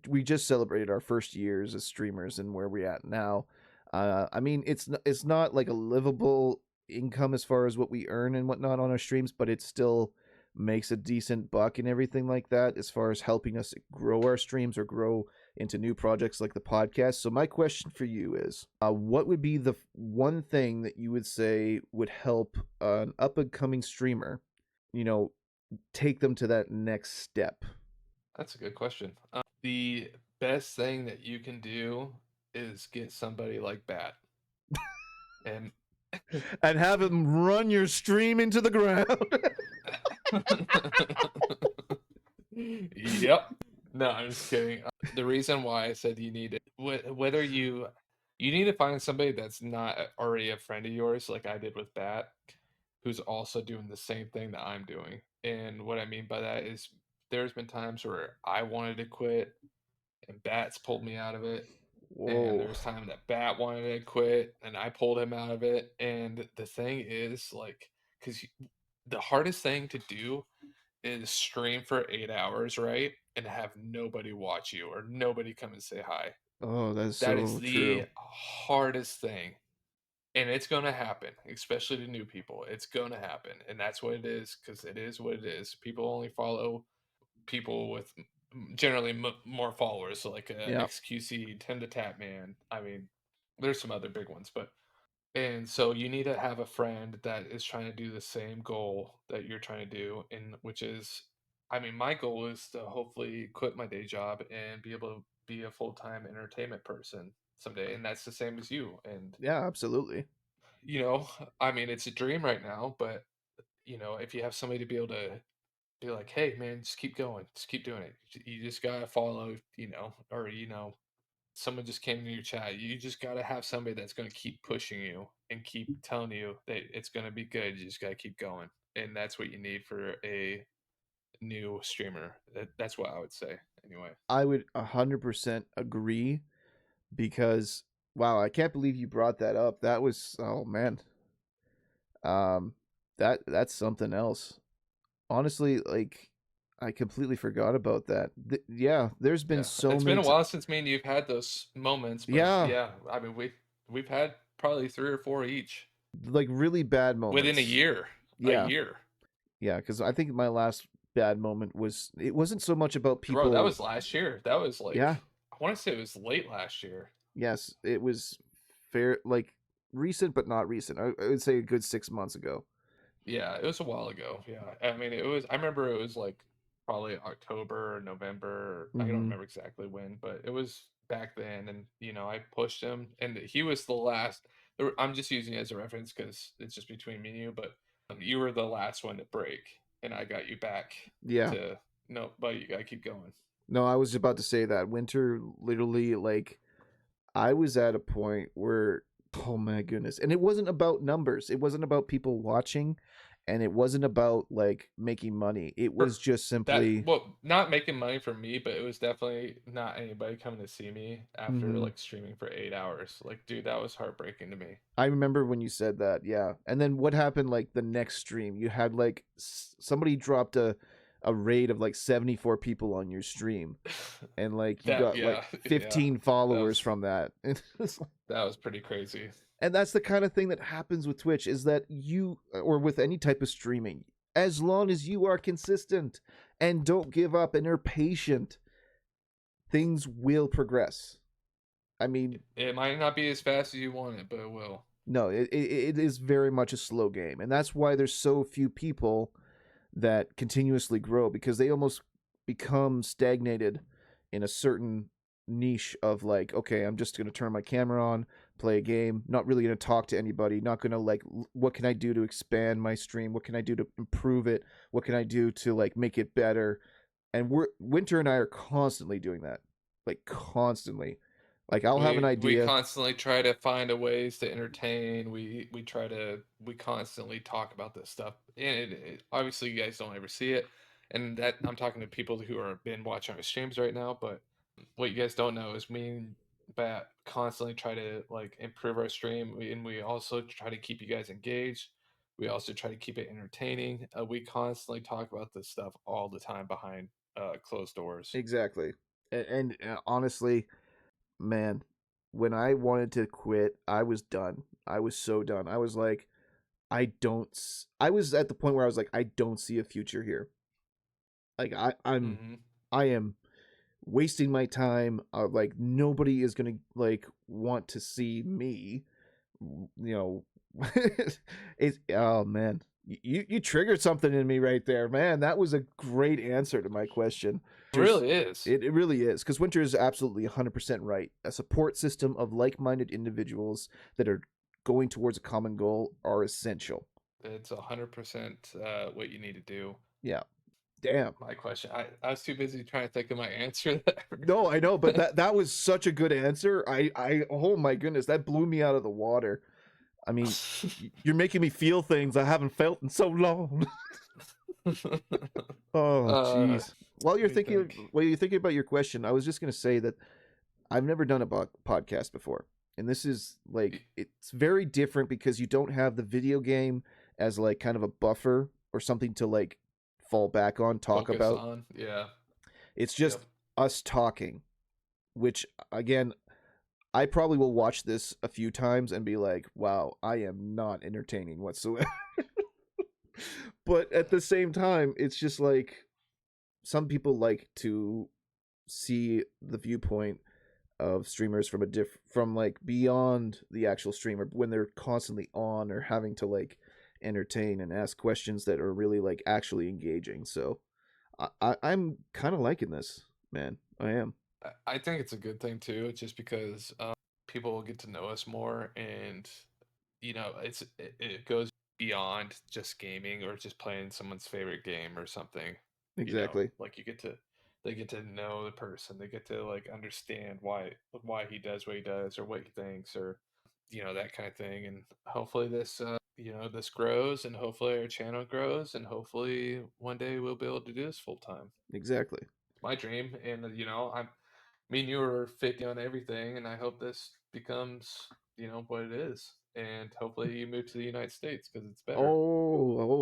we just celebrated our first years as streamers and where we're at now. I mean it's not like a livable income as far as what we earn and whatnot on our streams, but it still makes a decent buck and everything like that as far as helping us grow our streams or grow into new projects like the podcast. So my question for you is, what would be the one thing that you would say would help an up and coming streamer, you know, take them to that next step? That's a good question. The best thing that you can do is get somebody like Bat. And And have them run your stream into the ground. yep. No, I'm just kidding. The reason why I said you need it, whether you need to find somebody that's not already a friend of yours, like I did with Bat, who's also doing the same thing that I'm doing. And what I mean by that is there's been times where I wanted to quit and Bat's pulled me out of it. And Whoa. there was time that Bat wanted to quit and I pulled him out of it. And the thing is, like, because the hardest thing to do is stream for 8 hours, right? And have nobody watch you or nobody come and say hi. Oh, that's That is so the true. hardest thing. And it's going to happen, especially to new people. It's going to happen. And that's what it is because it is what it is. People only follow people with generally more followers, so like Yeah. XQC, Tend to Tap Man. I mean, there's some other big ones, but and so you need to have a friend that is trying to do the same goal that you're trying to do, and which is, I mean, my goal is to hopefully quit my day job and be able to be a full time entertainment person someday, and that's the same as you. And Yeah, absolutely. you know, I mean, it's a dream right now, but if you have somebody to be able to be like, hey man, just keep going, just keep doing it. You just gotta follow, or someone just came to your chat. You just gotta have somebody that's gonna keep pushing you and keep telling you that it's gonna be good. You just gotta keep going, and that's what you need for a new streamer. That's what I would say, anyway. I would 100% agree because wow, I can't believe you brought that up. That was oh man. Um that's something else. Honestly, like I completely forgot about that. Yeah, there's been Yeah, so it's been many a while since me and you've had those moments, but yeah, yeah, I mean we've had probably 3 or 4 each like really bad within a moments. year. A Yeah. year. Yeah, cuz I think my last bad moment was it wasn't so much about Bro, that people. was last year. That was like, Yeah. I want to say it was late last year. Yes, it was fair like recent but not recent. I would say a good 6 months ago. Yeah, it was a while ago. Yeah. I mean, I remember it was like probably October or November. I don't Mhm. remember exactly when, but it was back then. And, I pushed him, and he was the last. I'm just using it as a reference because it's just between me and you, but you were the last one to break, and I got you back Yeah. to, no, but you got to keep going. No, I was about to say that Winter literally like I was at a point where oh my goodness. And it wasn't about numbers. It wasn't about people watching and it wasn't about like making money. It was just simply Well, not making money for me, but it was definitely not anybody coming to see me after mhm. like streaming for 8 hours. Like, dude, that was heartbreaking to me. I remember when you said that. Yeah. And then what happened like the next stream? You had like somebody dropped a raid of like 74 people on your stream and like you That got yeah, like yeah, 15 that followers was from that. that was pretty crazy. And that's the kind of thing that happens with Twitch is that you, or with any type of streaming, as long as you are consistent and don't give up and are patient, things will progress. I mean, It might not be as fast as you want it, but it will. no, it is very much a slow game. And that's why there's so few people that continuously grow because they almost become stagnated in a certain niche of like, okay, I'm just going to turn my camera on, play a game, not really going to talk to anybody, not going to like, what can I do to expand my stream? What can I do to improve it? What can I do to like make it better? And Winter and I are constantly doing that, like constantly. Like I'll have an We idea. constantly try to find a ways to entertain. We constantly talk about this stuff, and obviously you guys don't ever see it, and that I'm talking to people who are been watching our streams right now. But what you guys don't know is me and Bat constantly try to like improve our stream, and we also try to keep you guys engaged. We also try to keep it entertaining. We constantly talk about this stuff all the time behind closed doors. Exactly. And honestly, man, when I wanted to quit, I was done. I was so done. I was like, I was at the point where I was like, I don't see a future here. Like Hmm. I am wasting my time. Like nobody is gonna like want to see me. You know, it's oh man, you triggered something in me right there, man. That was a great answer to my question. It really is. It really is because Winter is absolutely 100% right. A support system of like-minded individuals that are going towards a common goal are essential. It's 100% what you need to do. Yeah. Damn. My question. I was too busy trying to think of my answer there. No, I know, but that was such a good answer. I oh my goodness, that blew me out of the water. I mean, you're making me feel things I haven't felt in so long. Oh, uh, jeez. Let me think. While you're thinking about your question, I was just gonna say that I've never done a podcast before, and this is like it's very different because you don't have the video game as like kind of a buffer or something to like fall back on, talk Focus about. on. Yeah. It's Yep. just us talking, which again, I probably will watch this a few times and be like, "Wow, I am not entertaining whatsoever." But at the same time, it's just like some people like to see the viewpoint of streamers from from like beyond the actual streamer when they're constantly on or having to like entertain and ask questions that are really like actually engaging. So I'm kind of liking this, man. I am. I think it's a good thing too, just because people will get to know us more, and it goes beyond just gaming or just playing someone's favorite game or something. Exactly. Like they get to know the person. They get to like understand why he does what he does or what he thinks or that kind of thing. And hopefully this grows, and hopefully our channel grows, and hopefully one day we'll be able to do this full time. Exactly. It's my dream, and I'm me and you are 50 on everything, and I hope this becomes what it is, and hopefully you move to the United States because it's better.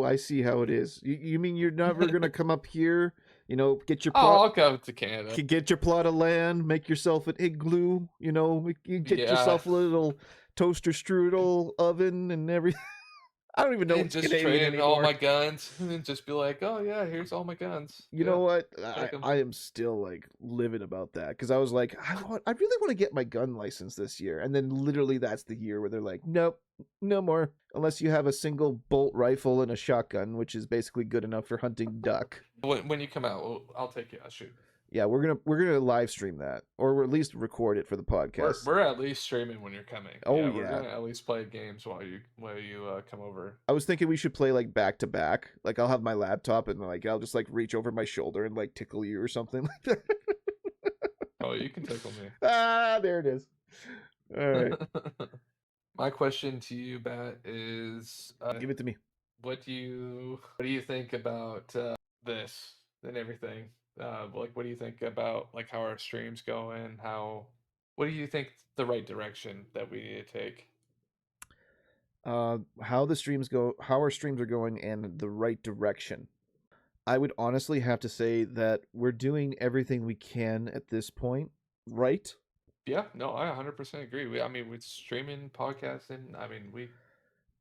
I see how it is. You mean you're never gonna come up here? You know, Oh, I'll come to Canada. get your plot of land, make yourself an igloo. You know, you get Yeah, yourself a little toaster strudel oven and everything. I don't even know and what's just Canadian trade in all anymore. my guns, and just be like, oh yeah, here's all my guns. You know Yep, what? take them. I am still like livid about that because I was like, I really want to get my gun license this year, and then literally that's the year where they're like, nope, no more unless you have a single bolt rifle and a shotgun, which is basically good enough for hunting duck. When you come out, I'll take you. I'll shoot. Yeah, we're gonna live stream that, or at least record it for the podcast. We're at least streaming when you're coming. Oh Yeah, we're yeah, gonna at least play games while you come over. I was thinking we should play like back to back. Like I'll have my laptop and like I'll just like reach over my shoulder and like tickle you or something like that. Oh, you can tickle me. Ah, there it is. All right, My question to you, Bat, is give it to me. what do you think about this and everything? Like, what do you think about like how our streams going? What do you think the right direction that we need to take? How the streams go, how our streams are going, and the right direction. I would honestly have to say that we're doing everything we can at this point, right? Yeah, no, I 100% agree. I mean, with streaming, podcasting, I mean,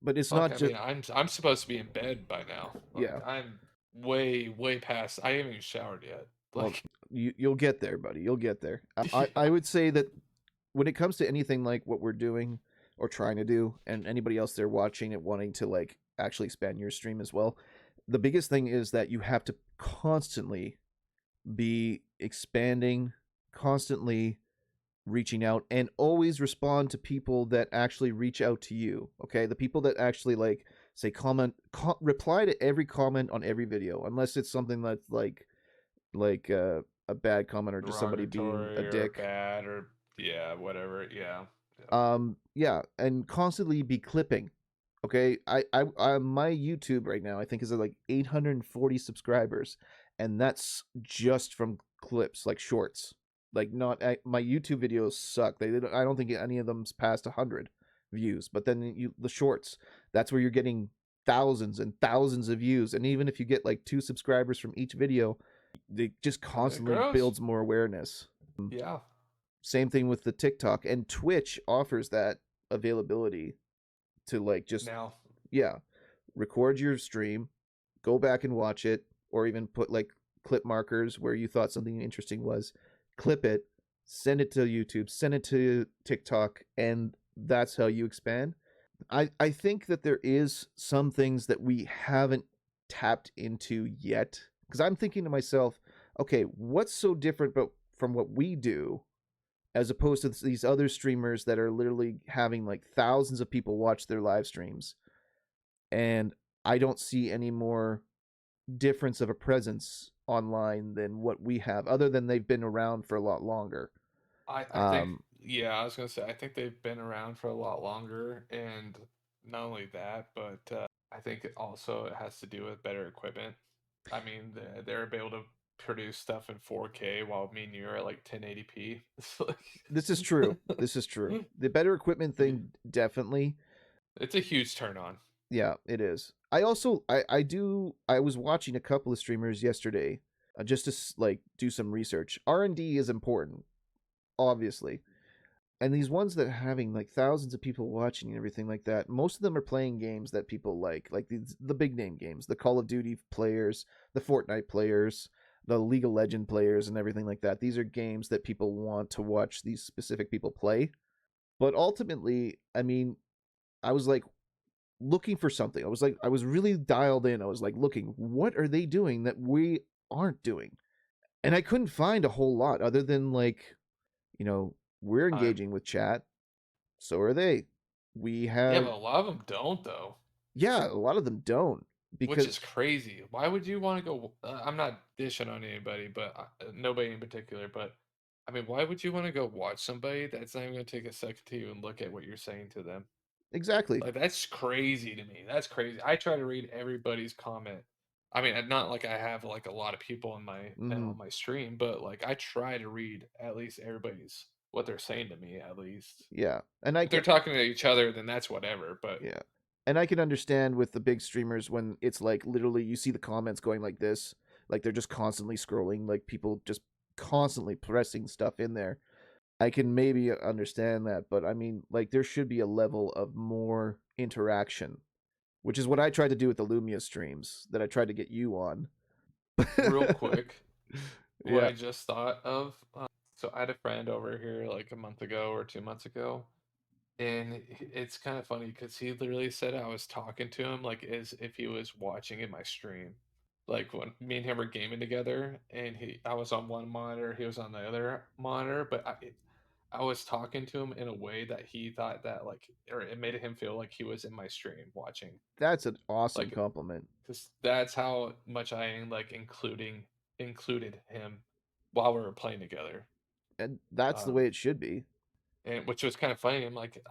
But it's fuck. not I just mean, I'm supposed to be in bed by now. Like yeah. I'm way past. I haven't even showered yet. Well, Like, you'll get there, buddy. You'll get there. I yeah, would say that when it comes to anything like what we're doing or trying to do, and anybody else there watching it wanting to like actually expand your stream as well, the biggest thing is that you have to constantly be expanding, constantly reaching out, and always respond to people that actually reach out to you. Okay, the people that actually like say comment, reply to every comment on every video, unless it's something that's like a bad comment or just somebody being a derogatory or dick. bad or yeah, whatever. Yeah, yeah. Yeah, and constantly be clipping. Okay, I my YouTube right now I think is at like 840 subscribers, and that's just from clips like shorts. Like not my YouTube videos suck. I don't think any of them's past 100 views. But then the shorts, that's where you're getting thousands and thousands of views. And even if you get like 2 subscribers from each video, it just It constantly grows. builds more awareness. Yeah. Same thing with the TikTok, and Twitch offers that availability to like just Now, yeah, record your stream, go back and watch it, or even put like clip markers where you thought something interesting was, clip it, send it to YouTube, send it to TikTok, and that's how you expand. I think that there is some things that we haven't tapped into yet, because I'm thinking to myself, okay, what's so different but from what we do as opposed to these other streamers that are literally having like thousands of people watch their live streams, and I don't see any more difference of a presence online than what we have, other than they've been around for a lot longer. I think Um, yeah, I was gonna say I think they've been around for a lot longer, and not only that, but I think it also it has to do with better equipment. I mean, they're able to produce stuff in 4K while me and you are at like 1080p. It's this is true. like, This is true. The better equipment yeah, thing, definitely. it's a huge turn on. Yeah, it is. I was watching a couple of streamers yesterday, just to like do some research. R&D is important, obviously, and these ones that are having like thousands of people watching and everything like that, most of them are playing games that people like the big name games, the Call of Duty players, the Fortnite players, the League of Legend players, and everything like that. These are games that people want to watch these specific people play. But ultimately, I mean, I was like looking for something. I was really dialed in. I was like looking, what are they doing that we aren't doing? And I couldn't find a whole lot other than like, you know, we're Time. engaging with chat, so are they. We Yeah, have but a lot of them don't though, yeah, a lot of them don't which because is crazy. Why would you want to go? I'm not dishing on anybody, but nobody in particular. But I mean, why would you want to go watch somebody that's not even gonna take a second to even look at what you're saying to them? exactly. Like that's crazy to me. That's crazy. I try to read everybody's comment. I mean, not like I have like a lot of people in my Hmm. on my stream, but like I try to read at least everybody's what they're saying to me at least. Yeah, and I If they're can talking to each other, then that's whatever. But yeah, and I can understand with the big streamers when it's like literally you see the comments going like this, like they're just constantly scrolling, like people just constantly pressing stuff in there. I can maybe understand that, but I mean, like there should be a level of more interaction, which is what I tried to do with the Lumia streams that I tried to get you on. real quick, what Yeah, I just thought of. So I had a friend over here like a month ago or 2 months ago, and it's kind of funny because he literally said I was talking to him like as if he was watching in my stream. Like when me and him were gaming together, and I was on one monitor, he was on the other monitor, but I was talking to him in a way that he thought that like, or it made him feel like he was in my stream watching. that's an awesome Like, compliment, because that's how much I like included him while we were playing together. and that's the way Um, it should be. and which was kind of funny. I'm like,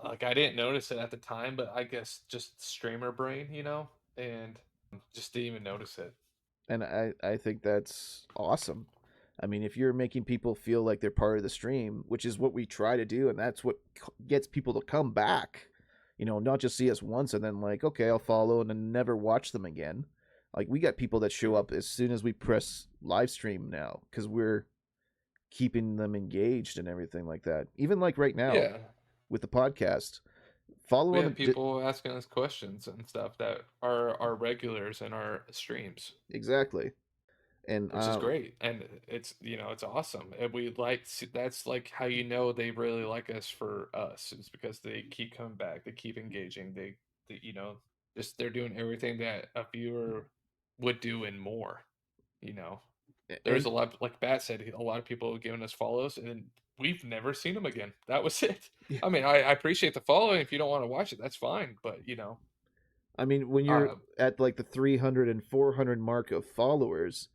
like I didn't notice it at the time, but I guess just streamer brain, and just didn't even notice it. And I think that's awesome. I mean, if you're making people feel like they're part of the stream, which is what we try to do, and that's what gets people to come back, not just see us once and then like, okay, I'll follow and then never watch them again. Like we got people that show True. up as soon as we press live stream now because we're keeping them engaged and everything like that. Even like right now Yeah. with the podcast, follow We on have people asking us questions and stuff that are our regulars in our streams, exactly. And which is great. And it's, it's awesome. And that's like how they really like us for us, is because they keep coming back, they keep engaging, they just they're doing everything that a viewer would do and more, you know. There's and a lot, like Bat said, a lot of people have given us follows, and we've never seen them again. That was it. yeah, I mean, I appreciate the following. If you don't want to watch it, that's fine. But I mean, when you're uh, at like the 300 and 400 mark of followers,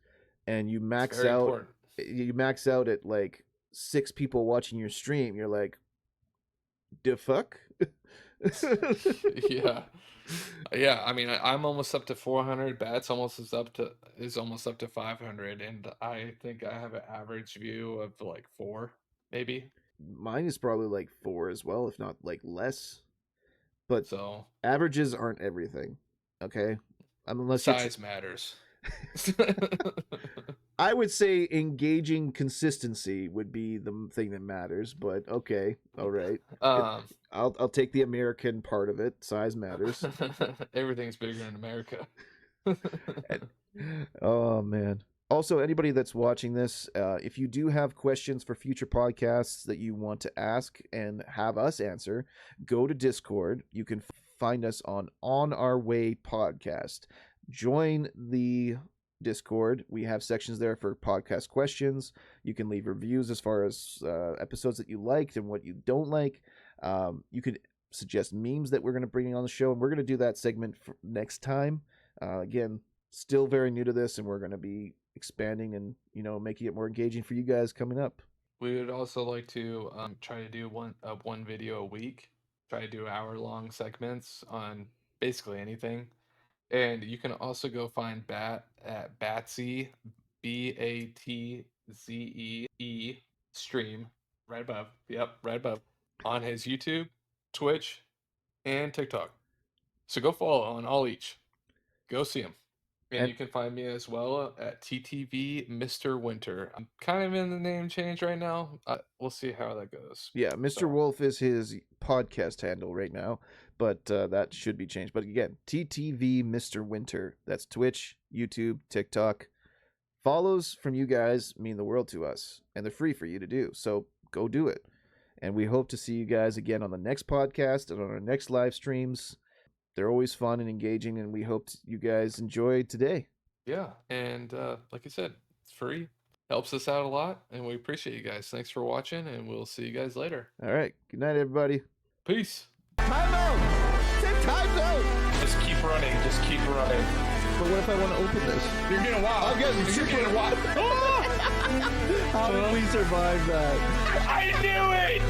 and it's very important. you max out at like 6 people watching your stream, you're like, the fuck? Yeah, yeah. I mean, I'm almost up to 400. Bat's almost up to 500, and I think I have an average view of like 4, maybe. Mine is probably like 4 as well, if not like less. But So averages aren't everything, okay? Unless you're size matters. I would say engaging consistency would be the thing that matters, but okay, all right. um, I'll take the American part of it. Size matters. Everything's bigger in America. Oh man. Also, anybody that's watching this, if you do have questions for future podcasts that you want to ask and have us answer, go to Discord. You can find us on Our Way Podcast. Join the Discord. We have sections there for podcast questions. You can leave reviews as far as episodes that you liked and what you don't like. You could suggest memes that we're going to bring on the show, and we're going to do that segment for next time. Again, still very new to this, and we're going to be expanding and making it more engaging for you guys coming up. We would also like to try to do one video a week. Try to do hour-long segments on basically anything. And you can also go find Bat at Batsy, BATZEE stream right above. Yep, right above, on his YouTube, Twitch, and TikTok. So go follow on all each. Go see him. And And you can find me as well at TTVMr.Winter. I'm kind of in the name change right now. We'll see how that goes. yeah, Mr. So, Wolf is his podcast handle right now, but that should be changed. But again, TTV Mr. Winter. That's Twitch, YouTube, TikTok. Follows from you guys mean the world to us, and they're free for you to do. So go do it. And we hope to see you guys again on the next podcast and on our next live streams. They're always fun and engaging, and we hope you guys enjoyed today. yeah. And like I said, it's free. Helps us out a lot, and we appreciate you guys. Thanks for watching, and we'll see you guys later. All right. Good night, everybody. Peace. Time out! Say time out! Just keep running. Just keep running. But what if I want to open this? You're getting wild. You're getting wild. How did we survive that? I knew it!